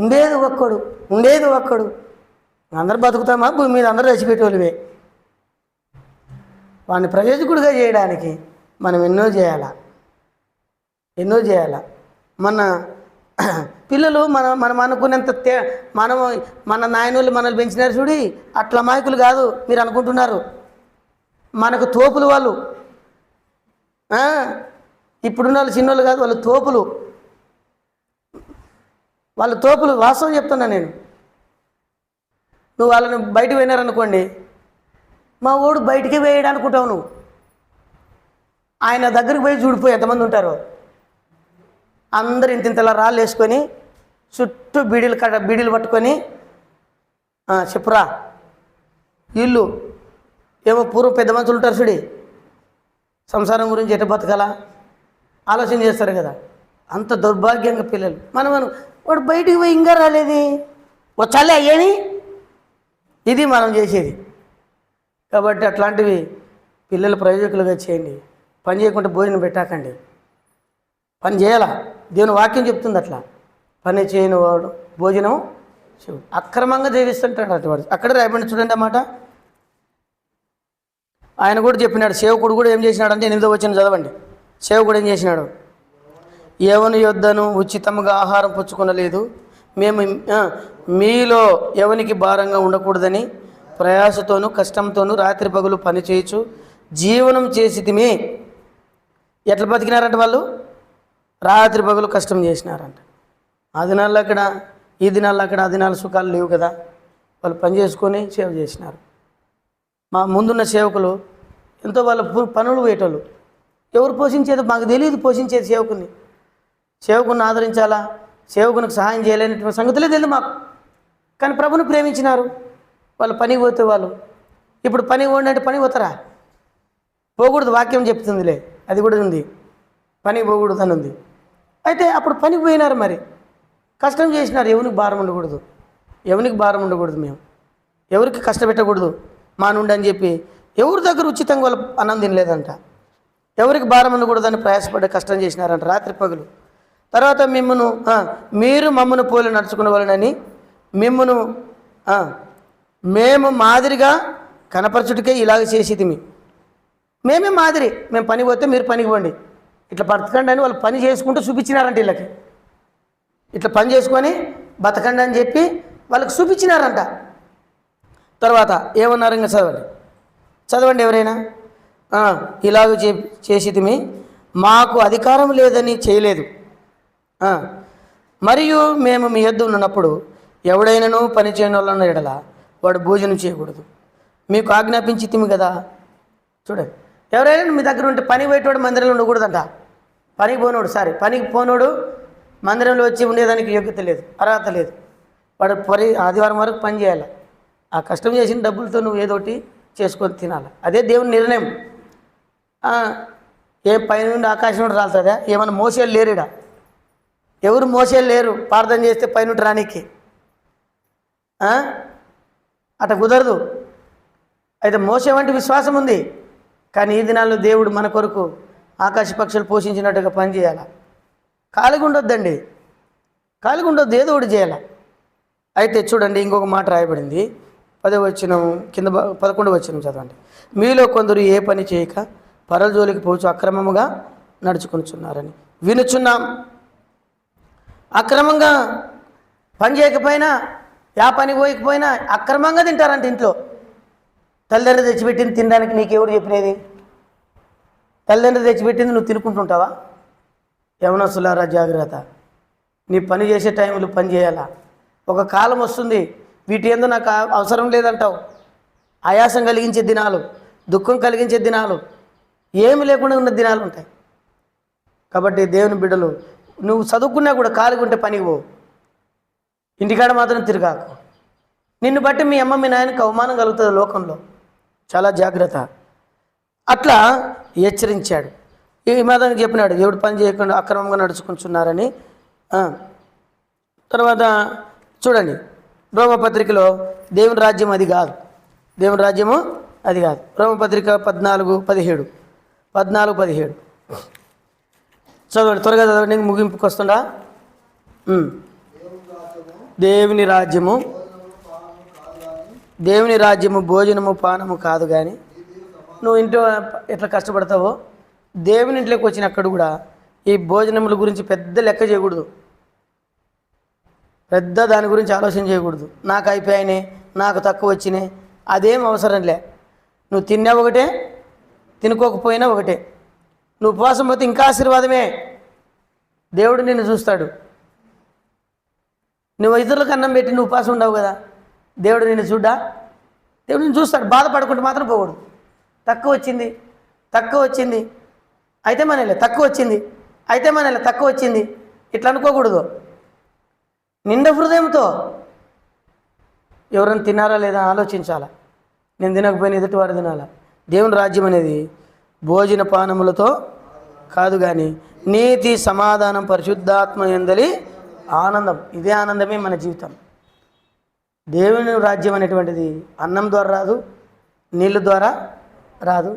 S1: ఉండేది ఒక్కడు, అందరు బతుకుతామా భూమి మీద, అందరూ చచ్చిపెట్టేవాళ్ళువే. వాడిని ప్రయోజకుడిగా చేయడానికి మనం ఎన్నో చేయాలా. మన పిల్లలు మనం అనుకునేంత మన నాయనోళ్ళు మనల్ని పెంచినారు చూడి, అట్లా అమాయకులు కాదు మీరు అనుకుంటున్నారు. మనకు తోపులు వాళ్ళు, ఇప్పుడున్న వాళ్ళు చిన్నోళ్ళు కాదు, వాళ్ళు తోపులు. వాస్తవం చెప్తున్నా నేను. నువ్వు వాళ్ళని బయటకు పోయినారనుకోండి, మా ఓడు బయటికి వేయడం అనుకుంటావు నువ్వు. ఆయన దగ్గరికి పోయి చూడిపోయి ఎంతమంది ఉంటారో, అందరు ఇంతింతలా రాళ్ళు వేసుకొని చుట్టూ బీడీలు పట్టుకొని చెప్పురా వీళ్ళు ఏమో పూర్వం పెద్ద మనుషులు ఉంటారు చూడి, సంసారం గురించి ఎట బతకాలా ఆలోచన చేస్తారు కదా. అంత దౌర్భాగ్యంగా పిల్లలు. మనం వాడు బయటికి పోయి ఇంకా రాలేది, వచ్చాలే అయ్యేని, ఇది మనం చేసేది. కాబట్టి అట్లాంటివి పిల్లలు ప్రయోజకులుగా చేయండి. పని చేయకుండా భోజనం పెట్టాకండి. పని చేయాలా, దేవుని వాక్యం చెప్తుంది అట్లా. పని చేయని వాడు భోజనం శివుడు, అక్రమంగా జీవిస్తుంటాడు అటువాడు. అక్కడే రాయబడి చూడండి అన్నమాట. ఆయన కూడా చెప్పినాడు, సేవకుడు కూడా ఏం చేసినాడు అంటే 8వ వచనం చదవండి. సేవకుడు ఏం చేసినాడు? ఎవని యొద్దను ఉచితంగా ఆహారం పుచ్చుకొనలేదు, మేము మీలో ఎవనికి భారంగా ఉండకూడదని ప్రయాసతోనూ కష్టంతోనూ రాత్రి పగులు పని చేయొచ్చు జీవనం చేసితిమి. ఎట్లా బతికినారంట వాళ్ళు? రాత్రి పగులు కష్టం చేసినారంట. ఆ దినాల్లో అక్కడ, ఈ దినాల్లో అక్కడ, ఆ దినాల సుఖాలు లేవు కదా, వాళ్ళు పని చేసుకొని సేవ చేసినారు. మా ముందున్న సేవకులు ఎంతో వాళ్ళ పనులు పోయేటోళ్ళు. ఎవరు పోషించేది మాకు తెలియదు, పోషించేది సేవకుని ఆదరించాలా, సేవకునికి సహాయం చేయలేనటువంటి సంగతులే తెలియదు మాకు. కానీ ప్రభుని ప్రేమించినారు. వాళ్ళు పనికి పోతే వాళ్ళు ఇప్పుడు పని పోండి పని పోతారా? పోకూడదు, వాక్యం చెప్తుందిలే, అది కూడా ఉంది, పనికి పోకూడదు అని ఉంది. అయితే అప్పుడు పనికి పోయినారు, మరి కష్టం చేసినారు. ఎవరికి భారం ఉండకూడదు, మేము ఎవరికి కష్టపెట్టకూడదు మా నుండి అని చెప్పి ఎవరి దగ్గర ఉచితంగా వాళ్ళు అన్నం తినలేదంట. ఎవరికి భారం ఉండకూడదని ప్రయాసపడి కష్టం చేసినారంట రాత్రి పగులు. తర్వాత మీరు మమ్మను పోలి నడుచుకునే వాళ్ళని మేము మాదిరిగా కనపరచుటకే ఇలాగ చేసేది. మేమే మాదిరి, మేము పని పోతే మీరు పనికి పోండి, ఇట్లా బతకండి అని వాళ్ళు పని చేసుకుంటూ చూపించినారంట. వీళ్ళకి ఇట్లా పని చేసుకొని బతకండి అని చెప్పి వాళ్ళకి చూపించినారంట. తర్వాత ఏమన్నారు? ఇంకా చదవండి ఎవరైనా. ఇలాగ చేసేది, మాకు అధికారం లేదని చేయలేదు, మరియు మేము మీ యొద్ద ఉన్నప్పుడు ఎవడైనాను పని చేయని వాళ్ళన్న ఎడల వాడు భోజనం చేయకూడదు, మీకు ఆజ్ఞాపించితిమి కదా. చూడండి, ఎవరైనా మీ దగ్గర ఉంటే పనికి పోయేటోడు మందిరంలో ఉండకూడదంట. పనికి పోనోడు మందిరంలో వచ్చి ఉండేదానికి యోగ్యత లేదు, అర్హత లేదు. వాడు ఆదివారం వరకు పని చేయాలి. ఆ కష్టం చేసిన డబ్బులతో నువ్వు ఏదోటి చేసుకొని తినాలి. అదే దేవుని నిర్ణయం. ఏ పైన నుండి ఆకాశం నుండి రాలుతుందా? ఏమన్నా మోసేలు లేరుడా? ఎవరు మోసేలు లేరు ప్రార్థన చేస్తే పైనుండి రానికి. అట కుదరదు. అయితే మోసే వంటి విశ్వాసం ఉంది, కానీ ఈ దినాల్లో దేవుడు మన కొరకు ఆకాశ పక్షులు పోషించినట్టుగా పని చేయాలి. ఖాళీగా ఉండొద్దండి, ఖాళీగా ఉండొద్దు, ఏదో ఒకటి చేయాలి. అయితే చూడండి, ఇంకొక మాట రాయబడింది 10వ వచనం కింద 11వ వచనం చదవండి. మీలో కొందరు ఏ పని చేయక పరల జోలికి పోవచ్చు అక్రమముగా నడుచుకుంటున్నారని వినుచున్నాం. అక్రమంగా పని చేయకపోయినా, పని పోయకపోయినా అక్రమంగా తింటారంట ఇంట్లో. తల్లిదండ్రులు తెచ్చిపెట్టింది తినడానికి నీకెవరు చెప్పినది? తల్లిదండ్రులు తెచ్చిపెట్టింది నువ్వు తినుకుంటుంటావా? యవనస్తులారా జాగ్రత్త. నీ పని చేసే టైంలో పని చేయాలా. ఒక కాలం వస్తుంది వీటి ఏందో నాకు అవసరం లేదంటావు. ఆయాసం కలిగించే దినాలు, దుఃఖం కలిగించే దినాలు, ఏమి లేకుండా ఉన్న దినాలు ఉంటాయి. కాబట్టి దేవుని బిడ్డలు, నువ్వు చదువుకున్నా కూడా ఖాళీగా ఉంటే పనికి పోవు, ఇంటికాడ మాత్రం తిరగాకు. నిన్ను బట్టి మీ అమ్మ మీ నాయనకి అవమానం కలుగుతుంది లోకంలో. చాలా జాగ్రత్త. అట్లా హెచ్చరించాడు. ఈ మాదానికి చెప్పినాడు, ఎవడు పని చేయకుండా అక్రమంగా నడుచుకుంటున్నారని. తర్వాత చూడండి, రోమపత్రికలో దేవుని రాజ్యం అది కాదు, దేవుని రాజ్యము అది కాదు. రోమపత్రిక 14:17 చదవండి, త్వరగా చదవండి, ముగింపుకి వస్తుందా. దేవుని రాజ్యము భోజనము పానము కాదు. కానీ నువ్వు ఇంట్లో ఎట్లా కష్టపడతావో దేవుని ఇంట్లోకి వచ్చినక్కడ కూడా ఈ భోజనముల గురించి పెద్ద లెక్క చేయకూడదు, పెద్ద దాని గురించి ఆలోచన చేయకూడదు. నాకు అయిపోయానే, నాకు తక్కువ వచ్చినాయి, అదేం అవసరం లే. నువ్వు తిన్నా ఒకటే, తినుకోకపోయినా ఒకటే. నువ్వు ఉపవాసం పోతే ఇంకా ఆశీర్వాదమే. దేవుడు నిన్ను చూస్తాడు. నువ్వు ఇతరులకు అన్నం పెట్టి నువ్వు ఉపవాసం ఉండవు కదా, దేవుడు నిన్ను దేవుడు నిన్ను చూస్తాడు. బాధపడుకుంటూ మాత్రం పోకూడదు. తక్కువ వచ్చింది అయితే మనలే, తక్కువ వచ్చింది ఇట్లా అనుకోకూడదు. నిండా హృదయంతో ఎవరైనా తిన్నారా లేదా ఆలోచించాలా. నేను తినకపోయినా ఎదుటివాడు తినాలా. దేవుని రాజ్యం అనేది భోజన పానములతో కాదు, కానీ నీతి సమాధానం పరిశుద్ధాత్మ యందలి ఆనందం. ఇదే ఆనందమే మన జీవితం. దేవుని రాజ్యం అనేటువంటిది అన్నం ద్వారా రాదు, నీళ్ళ ద్వారా రాదు.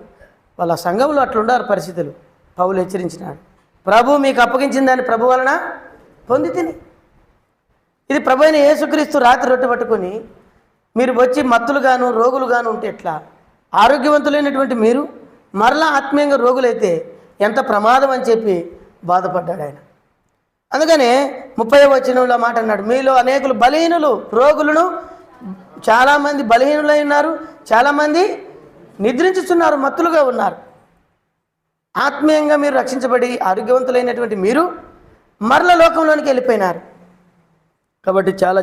S1: వాళ్ళ సంఘంలో అట్లుండారు పరిస్థితులు. పౌలు హెచ్చరించినాడు, ప్రభు మీకు అప్పగించిన దాన్ని ప్రభు వలన పొంది తిని. ఇది ప్రభు అయిన యేసుక్రీస్తు రాత్రి రొట్టె పట్టుకొని మీరు వచ్చి మత్తులుగాను రోగులుగాను ఉంటే ఎట్లా? ఆరోగ్యవంతులైనటువంటి మీరు మరలా ఆత్మీయంగా రోగులైతే ఎంత ప్రమాదం అని చెప్పి బాధపడ్డాడు ఆయన. అందుకనే 30వ వచనంలో మాట అన్నాడు, మీలో అనేకులు బలహీనులు, రోగులను. చాలామంది బలహీనులై ఉన్నారు, చాలామంది నిద్రించుతున్నారు, మత్తులుగా ఉన్నారు. ఆత్మీయంగా మీరు రక్షించబడి ఆరోగ్యవంతులైనటువంటి మీరు మరల లోకంలోనికి వెళ్ళిపోయినారు. కాబట్టి చాలా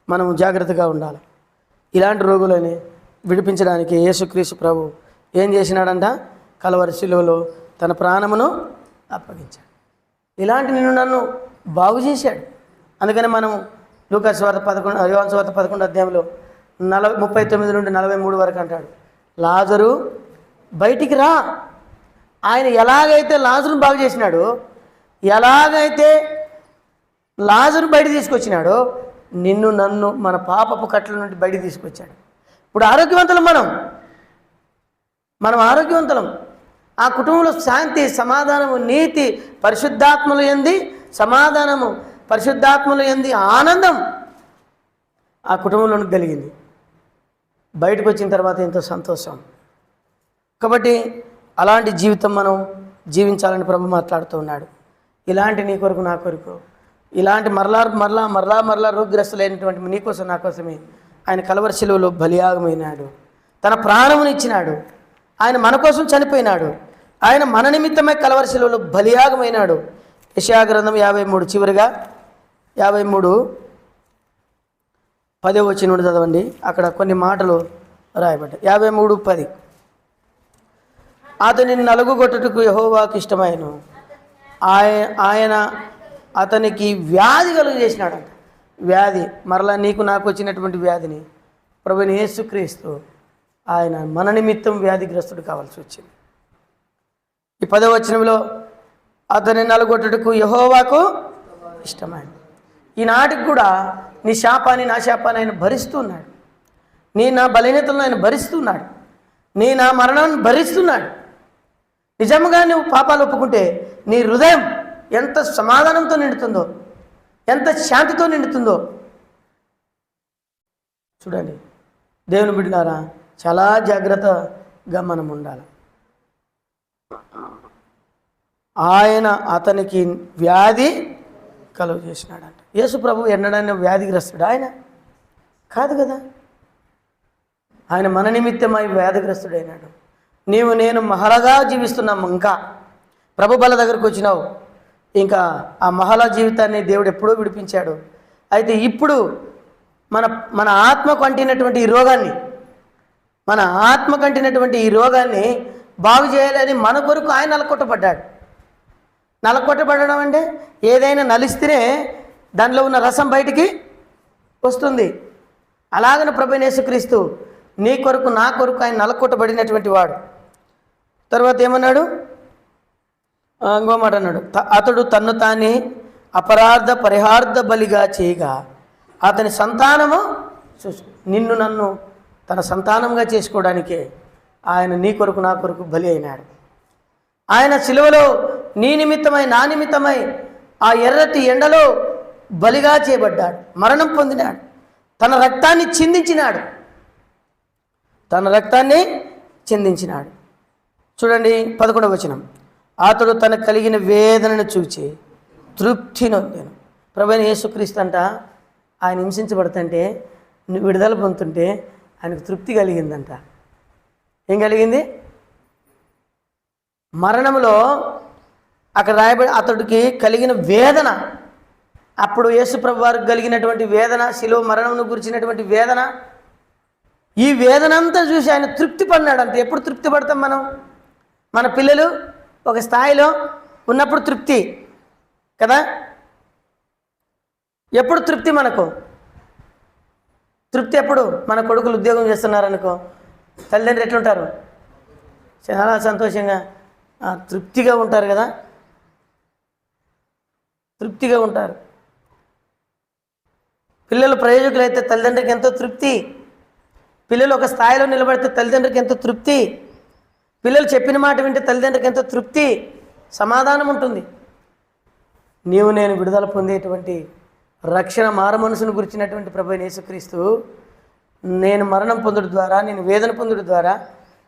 S1: మనం జాగ్రత్తగా ఉండాలి. ఇలాంటి రోగులని విడిపించడానికి యేసుక్రీస్తు ప్రభు ఏం చేసినాడంట? కలవరి శిలువలో తన ప్రాణమును అప్పగించాడు. ఇలాంటి నన్ను బాగు చేశాడు. అందుకని మనం లూకాసు వార్త 11 యోహాను సువార్త 11 అధ్యాయంలో 39 నుండి 43 వరకు అంటాడు, లాజరు బయటికి రా. ఆయన ఎలాగైతే లాజరును బాగు చేసినాడో, ఎలాగైతే లాజరు బయట తీసుకొచ్చినాడో, నిన్ను నన్ను మన పాపపు కట్ల నుండి బయట తీసుకొచ్చాడు. ఇప్పుడు ఆరోగ్యవంతులం, మనం ఆరోగ్యవంతులం. ఆ కుటుంబంలో శాంతి, సమాధానము, నీతి, పరిశుద్ధాత్మలు యందు సమాధానము, పరిశుద్ధాత్మలు యందు ఆనందం ఆ కుటుంబంలోనికి కలిగింది. బయటకు వచ్చిన తర్వాత ఎంతో సంతోషం. కాబట్టి అలాంటి జీవితం మనం జీవించాలని ప్రభు మాట్లాడుతూ ఉన్నాడు. ఇలాంటి నీ కొరకు నా కొరకు, ఇలాంటి మరలా రోగ్రస్తులైనటువంటి నీ కోసం నా కోసమే ఆయన కలవరి శిలువలో బలియాగమైనాడు. తన ప్రాణమును ఇచ్చినాడు. ఆయన మన కోసం చనిపోయినాడు. ఆయన మన నిమిత్తమే కలవరి శిలువలో బలియాగమైనాడు. యెషయా గ్రంథం 53 చివరిగా 53:10 వచనం చదవండి. అక్కడ కొన్ని మాటలు రాయబడ్డాయి. 53:10 అతనిని నలుగుగొట్టుటకు యెహోవాకు ఇష్టమైను. ఆయన అతనికి వ్యాధి కలుగు చేసినాడంట. వ్యాధి మరలా నీకు నాకు వచ్చినటువంటి వ్యాధిని ప్రభువైన యేసుక్రీస్తు ఆయన మన నిమిత్తం వ్యాధిగ్రస్తుడు కావాల్సి వచ్చింది. ఈ 10వ వచనంలో అతని నలుగొట్టుటకు యెహోవాకు ఇష్టమైన. ఈనాటికి కూడా నీ శాపాన్ని నా శాపాన్ని ఆయన భరిస్తున్నాడు. నీ నా బలహీనతలను ఆయన భరిస్తున్నాడు. నీ నా మరణాన్ని భరిస్తున్నాడు. నిజంగా నువ్వు పాపాలు ఒప్పుకుంటే నీ హృదయం ఎంత సమాధానంతో నిండుతుందో, ఎంత శాంతితో నిండుతుందో చూడండి. దేవుని బిడ్డలారా, చాలా జాగ్రత్తగా మనం ఉండాలి. ఆయన అతనికి వ్యాధి కలుగు చేసినాడంట. యేసు ప్రభు ఎన్నడైనా వ్యాధిగ్రస్తుడు ఆయన కాదు కదా. ఆయన మన నిమిత్తమై వ్యాధిగ్రస్తుడైనాడు. నీవు నేను మహలగా జీవిస్తున్నాము. ఇంకా ప్రభు బల దగ్గరకు వచ్చినావు. ఇంకా ఆ మహల జీవితాన్ని దేవుడు ఎప్పుడో విడిపించాడు. అయితే ఇప్పుడు మన ఆత్మకు అంటినటువంటి ఈ రోగాన్ని బాగు చేయాలని మన కొరకు ఆయన నలకొట్టబడ్డాడు. నలకొట్టబడడం అంటే ఏదైనా నలిస్తేనే దానిలో ఉన్న రసం బయటికి వస్తుంది. అలాగనే ప్రభువైన యేసుక్రీస్తు నీ కొరకు నా కొరకు ఆయన నలకొట్టబడినటువంటి వాడు. తర్వాత ఏమన్నాడు? ఇంకో మాట అన్నాడు, అతడు తన్ను తానే అపరాధ పరిహార్థ బలిగా చేయగా అతని సంతానము నిన్ను నన్ను తన సంతానంగా చేసుకోవడానికే ఆయన నీ కొరకు నా కొరకు బలి అయినాడు. ఆయన సిలువలో నీ నిమిత్తమై నా నిమిత్తమై ఆ ఎర్రటి ఎండలో బలిగా చేయబడ్డాడు, మరణం పొందినాడు, తన రక్తాన్ని చిందించినాడు. చూడండి 11వ వచనం, అతడు తనకు కలిగిన వేదనను చూచి తృప్తి నొందెను. ప్రభువైన యేసుక్రీస్తు అంట ఆయన హింసించబడుతుంటే విడుదల పొందుతుంటే ఆయనకు తృప్తి కలిగిందంట. ఏం కలిగింది? మరణంలో అక్కడ రాయబడి అతడికి కలిగిన వేదన, అప్పుడు యేసు ప్రభు వారికి కలిగినటువంటి వేదన, శిలువ మరణంను గురించినటువంటి వేదన, ఈ వేదన అంతా చూసి ఆయన తృప్తి పడినాడంట. ఎప్పుడు తృప్తి పడతాం మనం? మన పిల్లలు ఒక స్థాయిలో ఉన్నప్పుడు తృప్తి కదా. ఎప్పుడు తృప్తి మనకు? తృప్తి ఎప్పుడు? మన కొడుకులు ఉద్యోగం చేస్తున్నారనుకో, తల్లిదండ్రులు ఎట్లుంటారు? చాలా సంతోషంగా తృప్తిగా ఉంటారు కదా. తృప్తిగా ఉంటారు. పిల్లలు ప్రయోజకులు అయితే తల్లిదండ్రికి ఎంతో తృప్తి. పిల్లలు ఒక స్థాయిలో నిలబడితే తల్లిదండ్రికి ఎంతో తృప్తి. పిల్లలు చెప్పిన మాట వింటే తల్లిదండ్రికి ఎంతో తృప్తి, సమాధానం ఉంటుంది. నీవు నేను విడుదల పొందేటువంటి రక్షణ మారు మనసును గురించినటువంటి ప్రభువైన యేసుక్రీస్తు నేను మరణం పొందుడు ద్వారా, నేను వేదన పొందుడు ద్వారా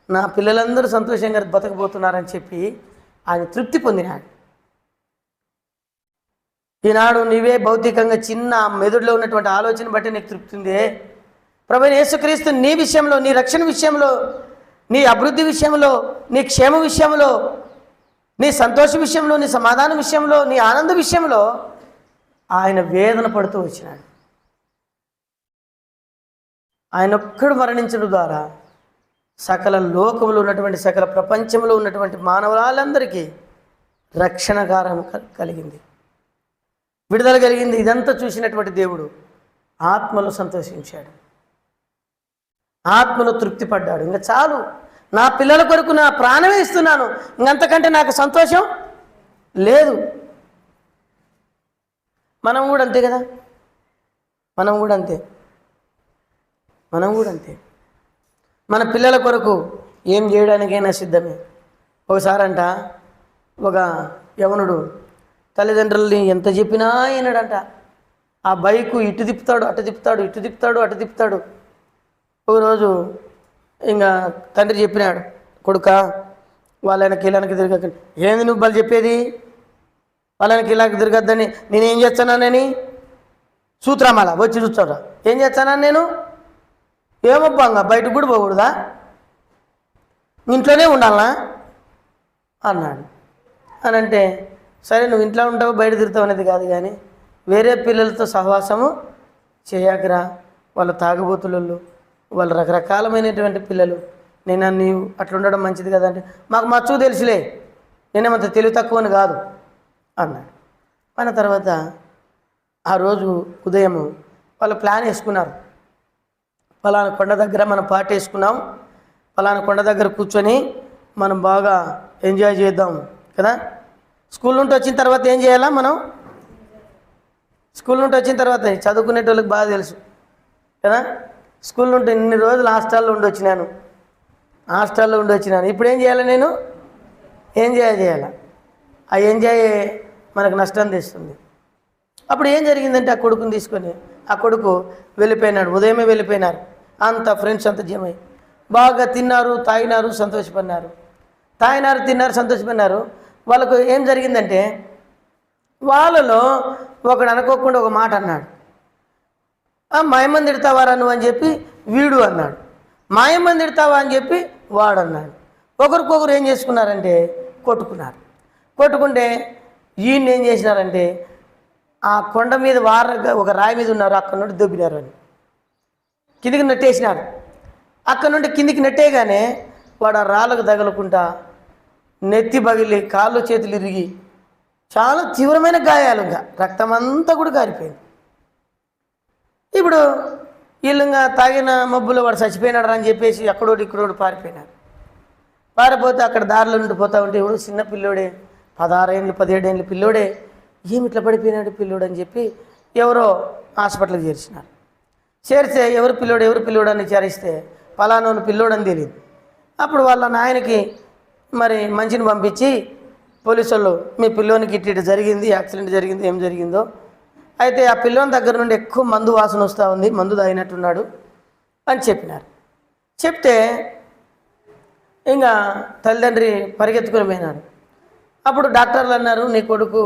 S1: నా పిల్లలందరూ సంతోషంగా బతకబోతున్నారని చెప్పి ఆయన తృప్తి పొందినాడు. ఈనాడు నీవే భౌతికంగా చిన్న మెదడులో ఉన్నటువంటి ఆలోచన బట్టి నీకు తృప్తి ఉందే. ప్రభువైన యేసుక్రీస్తు నీ విషయంలో, నీ రక్షణ విషయంలో, నీ అభివృద్ధి విషయంలో, నీ క్షేమ విషయంలో, నీ సంతోష విషయంలో, నీ సమాధానం విషయంలో, నీ ఆనంద విషయంలో ఆయన వేదన పడుతూ వచ్చినాడు. ఆయన ఒక్కడు మరణించడం ద్వారా సకల లోకములు ఉన్నటువంటి, సకల ప్రపంచంలో ఉన్నటువంటి మానవులందరికీ రక్షణకారం కలిగింది, విడుదల కలిగింది. ఇదంతా చూసినటువంటి దేవుడు ఆత్మలో సంతోషించాడు, ఆత్మలో తృప్తి పడ్డాడు. ఇంకా చాలు, నా పిల్లల కొరకు నా ప్రాణమే ఇస్తున్నాను, ఇంకంతకంటే నాకు సంతోషం లేదు. మనం కూడా అంతే కదా. మనం కూడా అంతే. మన పిల్లల కొరకు ఏం చేయడానికైనా సిద్ధమే. ఒకసారి అంట ఒక యవనుడు తల్లిదండ్రులని ఎంత చెప్పినా వినడంట. ఆ బైకు ఇటు తిప్పుతాడు, అటు తిప్పుతాడు, ఇటు తిప్పుతాడు, అటు తిప్పుతాడు. ఒకరోజు ఇంకా తండ్రి చెప్పినాడు, కొడుక వాళ్ళకి ఇలానికి తిరగకండి. ఏంది నువ్వు వాళ్ళు చెప్పేది? వాళ్ళకి ఇలాకి తిరగద్దని నేనేం చేస్తానని సూత్రమాల వచ్చి చూస్తారా? ఏం చేస్తానని నేను? ఏమబ్బాంగా బయటకు కూడా పోకూడదా, ఇంట్లోనే ఉండాలా అన్నాడు. అని అంటే సరే నువ్వు ఇంట్లో ఉంటావు బయట తిరుగుతావు అనేది కాదు, కానీ వేరే పిల్లలతో సహవాసము చేయకరా. వాళ్ళ తాగుబోతులు, వాళ్ళు రకరకాలమైనటువంటి పిల్లలు, నేను నీవు అట్లా ఉండడం మంచిది కదా అంటే, మాకు మచ్చు తెలుసులే, నేనేమంత తెలివి తక్కువని కాదు అన్నాడు. అన్న తర్వాత ఆ రోజు ఉదయం వాళ్ళు ప్లాన్ వేసుకున్నారు. ఫలానా కొండ దగ్గర మనం పాట వేసుకున్నాం, ఫలానా కొండ దగ్గర కూర్చొని మనం బాగా ఎంజాయ్ చేద్దాం కదా. స్కూల్ నుండి వచ్చిన తర్వాత ఏం చేయాలా మనం? స్కూల్ నుండి వచ్చిన తర్వాత చదువుకునేటోళ్ళకి బాగా తెలుసు కదా. స్కూల్ నుండి ఇన్ని రోజులు హాస్టల్లో ఉండి వచ్చినాను, ఇప్పుడు ఏం చేయాలి? నేను ఎంజాయ్ చేయాలి. ఆ ఎంజాయ్ మనకు నష్టం తెస్తుంది. అప్పుడు ఏం జరిగిందంటే ఆ కొడుకుని తీసుకొని ఆ కొడుకు వెళ్ళిపోయినాడు. ఉదయమే వెళ్ళిపోయినారు. అంత ఫ్రెండ్స్ అంతా జమై బాగా తిన్నారు, తాగినారు, సంతోషపడినారు. తిన్నారు, సంతోషపడినారు. వాళ్ళకు ఏం జరిగిందంటే వాళ్ళలో ఒకడు అనుకోకుండా ఒక మాట అన్నాడు. మాయమ్మని తిడతావారా నువ్వు అని చెప్పి వీడు అన్నాడు. మాయమ్మని తిడతావా అని చెప్పి వాడు అన్నాడు. ఒకరికొకరు ఏం చేసుకున్నారంటే కొట్టుకుంటే ఈయన్ని ఏం చేసినారంటే ఆ కొండ మీద ఒక రాయి మీద ఉన్నారు, అక్కడ నుండి దొబ్బినారు అని కిందికి నెట్టేసినారు. అక్కడ నుండి కిందికి నెట్టేయగానే వాడు ఆ రాళ్ళకు తగలకుండా నెత్తి పగిలి కాళ్ళు చేతులు ఇరిగి చాలా తీవ్రమైన గాయాలుగా రక్తం అంతా కూడా కారిపోయింది. ఇప్పుడు వీళ్ళుగా తాగిన మబ్బులో వాడు చచ్చిపోయినాడు అని చెప్పేసి అక్కడోటి ఇక్కడోటి పారిపోతే అక్కడ దారిలో నుండి పోతా ఉంటే ఇప్పుడు చిన్న పిల్లోడే, 16 ఏళ్ళు 17 ఏళ్ళు పిల్లోడే, ఏమి ఇట్లా పడిపోయినాడు పిల్లోడు అని చెప్పి ఎవరో హాస్పిటల్కి చేరిస్తే ఎవరు పిల్లోడు అని విచారిస్తే పలానోని పిల్లోడు అని తెలియదు. అప్పుడు వాళ్ళ నాయనకి మరి మంచిని పంపించి పోలీసు వాళ్ళు మీ పిల్లోనికి ఇటు జరిగింది, యాక్సిడెంట్ జరిగింది, ఏం జరిగిందో, అయితే ఆ పిల్లోని దగ్గర నుండి ఎక్కువ మందు వాసన వస్తూ ఉంది, మందు తాగినట్టున్నాడు అని చెప్పినారు. చెప్తే ఇంకా తల్లిదండ్రి పరిగెత్తుకుని పోయినారు. అప్పుడు డాక్టర్లు అన్నారు, నీ కొడుకు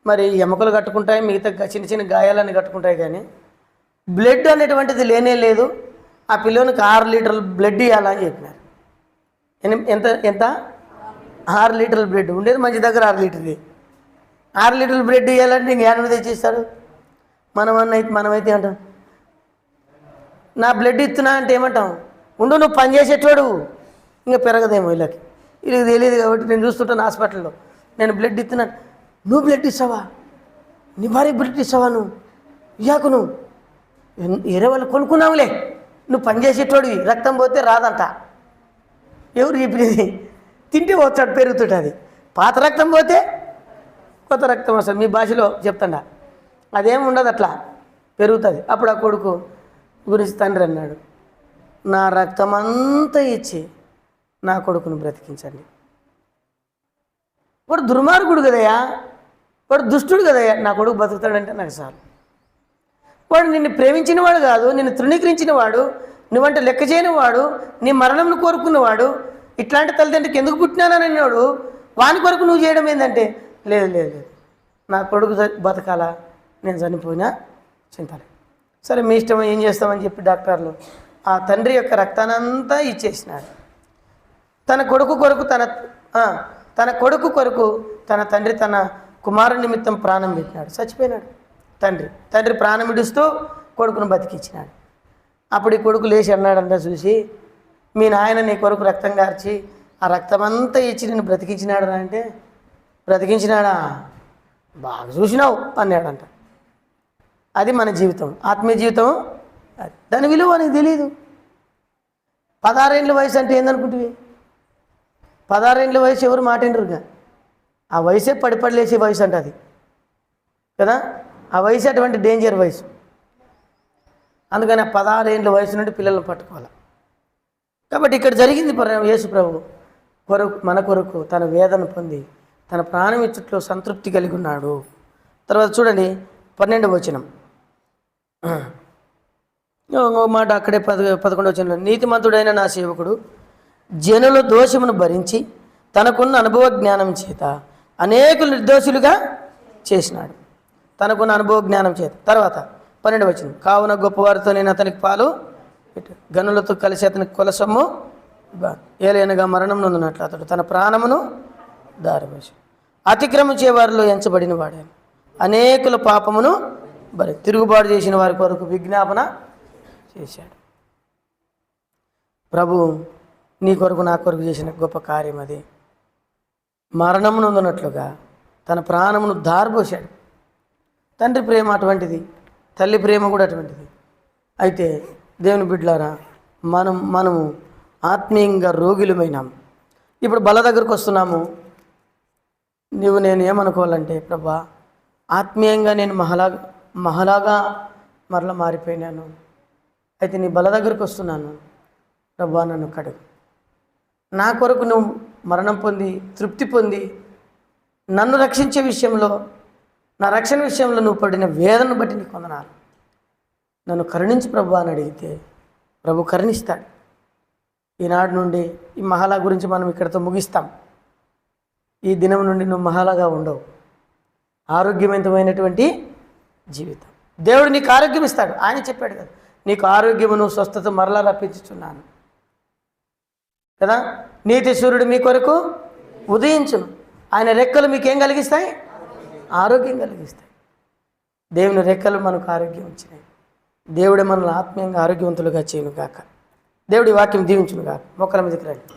S1: మరి ఎముకలు కట్టుకుంటాయి, మిగతా చిన్న చిన్న గాయాలన్నీ కట్టుకుంటాయి, కానీ బ్లడ్ అనేటువంటిది లేనే లేదు, ఆ పిల్లోనికి 6 లీటర్ల బ్లడ్ ఇవ్వాలని చెప్పినారు. ఎంత 6 లీటర్ల బ్లడ్ ఉండేది మంచి దగ్గర 6 లీటర్ది. 6 లీటర్ల బ్లడ్ ఇవ్వాలంటే ఇంక ఏమైనా తెచ్చిస్తారు. మనమైతే అంటాం, నా బ్లడ్ ఇస్తున్నా అంటే ఏమంటాం, ఉండు నువ్వు పని చేసేటోడు, ఇంకా పెరగదేమో వీళ్ళకి తెలియదు కాబట్టి నేను చూస్తుంటాను హాస్పిటల్లో, నేను బ్లడ్ ఇస్తున్నాను, నువ్వు బ్లడ్ ఇస్తావా, నీ భార్య బ్లడ్ ఇస్తావా, నువ్వు ఇయ్యాకు, నువ్వు వేరే వాళ్ళు కొనుక్కున్నావులే, నువ్వు పని చేసేటోడివి, రక్తం పోతే రాదంట. ఎవరు చెప్పినది? తింటే వచ్చాడు పెరుగుతుంటుంది, పాత రక్తం పోతే కొత్త రక్తం వస్తుంది. మీ భాషలో చెప్తాడా, అదేం ఉండదు, అట్లా పెరుగుతుంది. అప్పుడు ఆ కొడుకు గురించి తండ్రి అన్నాడు, నా రక్తం అంతా ఇచ్చి నా కొడుకును బ్రతికించండి. వాడు దుర్మార్గుడు కదయ్యా, వాడు దుష్టుడు కదయ్యా, నా కొడుకు బతుకుతాడంటే నాకు చాలు. వాడు నిన్ను ప్రేమించిన వాడు కాదు, నిన్ను తృణీకరించిన వాడు, నువ్వంటే లెక్క చేయని వాడు, నీ మరణంను కోరుకున్నవాడు, ఇట్లాంటి తల్లిదండ్రికి ఎందుకు పుట్టినానని వాడు, వాని కొరకు నువ్వు చేయడం ఏంటంటే, లేదు నా కొడుకు బతకాలా, నేను చనిపోయినా చింతలే, సరే మీ ఇష్టం, ఏం చేస్తామని చెప్పి డాక్టర్లు ఆ తండ్రి యొక్క రక్తానంతా ఇచ్చేసినాడు. తన కొడుకు కొరకు తన తండ్రి తన కుమారుని నిమిత్తం ప్రాణం పెట్టినాడు, చచ్చిపోయినాడు. తండ్రి ప్రాణం విడుస్తూ కొడుకును బతికించినాడు. అప్పుడు ఈ కొడుకు లేచి అన్నాడంట, చూసి మీ నాయన నీ కొరకు రక్తం కార్చి ఆ రక్తమంతా ఇచ్చి నేను బ్రతికించినాడు అంటే, బ్రతికించినాడా, బాగా చూసినావు అన్నాడంట. అది మన జీవితం, ఆత్మీయ జీవితం. అది దాని విలువ నీకు తెలియదు. 16 ఏళ్ళ వయసు అంటే ఏందనుకుంటువి? 16 ఏళ్ళ వయసు ఎవరు మాటిండ్రుగా, ఆ వయసే పడిపడిలేసే వయసు అంట అది కదా. ఆ వయసు అటువంటి డేంజర్ వయసు. అందుకని 16 ఏళ్ళ వయసు నుండి పిల్లలను పట్టుకోవాలి. కాబట్టి ఇక్కడ జరిగింది యేసు ప్రభు మన కొరకు తన వేదన పొంది తన ప్రాణం ఇచ్చుట్లో సంతృప్తి కలిగి ఉన్నాడు. తర్వాత చూడండి 12వ వచనం, మాట అక్కడే 11వ వచనం, నీతిమంతుడైన నా సేవకుడు జనుల దోషమును భరించి తనకున్న అనుభవ జ్ఞానం చేత అనేకులు నిర్దోషులుగా చేసినాడు. తనకున్న అనుభవ జ్ఞానం చేత. తర్వాత 12వ వచనం, కావున గొప్పవారితో నేను అతనికి పాలు గనులతో కలిసి అతనికి కొలసమ్ము ఏలైనగా మరణం నొందినట్లు అతడు తన ప్రాణమును దారివేసి అతిక్రమించే వారిలో ఎంచబడిన వాడాను, అనేకుల పాపమును తిరుగుబాటు చేసిన వారి కొరకు విజ్ఞాపన చేశాడు. ప్రభు నీ కొరకు నా కొరకు చేసిన గొప్ప కార్యం అది. మరణమునందునట్లుగా తన ప్రాణమును దారబోశాడు. తండ్రి ప్రేమ అటువంటిది, తల్లి ప్రేమ కూడా అటువంటిది. అయితే దేవుని బిడ్డలారా, మనము ఆత్మీయంగా రోగులమైనాం. ఇప్పుడు బల దగ్గరకు వస్తున్నాము. నేను ఏమనుకోవాలంటే, ప్రభా ఆత్మీయంగా నేను మహలాగా మరలా మారిపోయినాను. అయితే నీ బల దగ్గరకు వస్తున్నాను. ప్రభా నన్ను కడుగు. నా కొరకు నువ్వు మరణం పొంది తృప్తి పొంది నన్ను రక్షించే విషయంలో, నా రక్షణ విషయంలో నువ్వు పడిన వేదనను బట్టి నీకు వందనాలు. నన్ను కరుణించి ప్రభు అని అడిగితే ప్రభు కరుణిస్తాడు. ఈనాడు నుండి ఈ మహలా గురించి మనం ఇక్కడితో ముగిస్తాం. ఈ దినం నుండి నువ్వు మహలాగా ఉండవు. ఆరోగ్యవంతమైనటువంటి జీవితం. దేవుడు నీకు ఆరోగ్యం ఇస్తాడు. ఆయన చెప్పాడు కదా, నీకు ఆరోగ్యమును స్వస్థత మరలా రప్పించుచున్నాను కదా. నీతి సూర్యుడు మీ కొరకు ఉదయించును. ఆయన రెక్కలు మీకేం కలిగిస్తాయి? ఆరోగ్యం కలిగిస్తాయి. దేవుని రెక్కలు మనకు ఆరోగ్యం ఇచ్చినాయి. దేవుడే మనల్ని ఆత్మీయంగా ఆరోగ్యవంతులుగా చేయను గాక. దేవుడి వాక్యం దీవించును గాక. మొక్కల మీదకి రండి.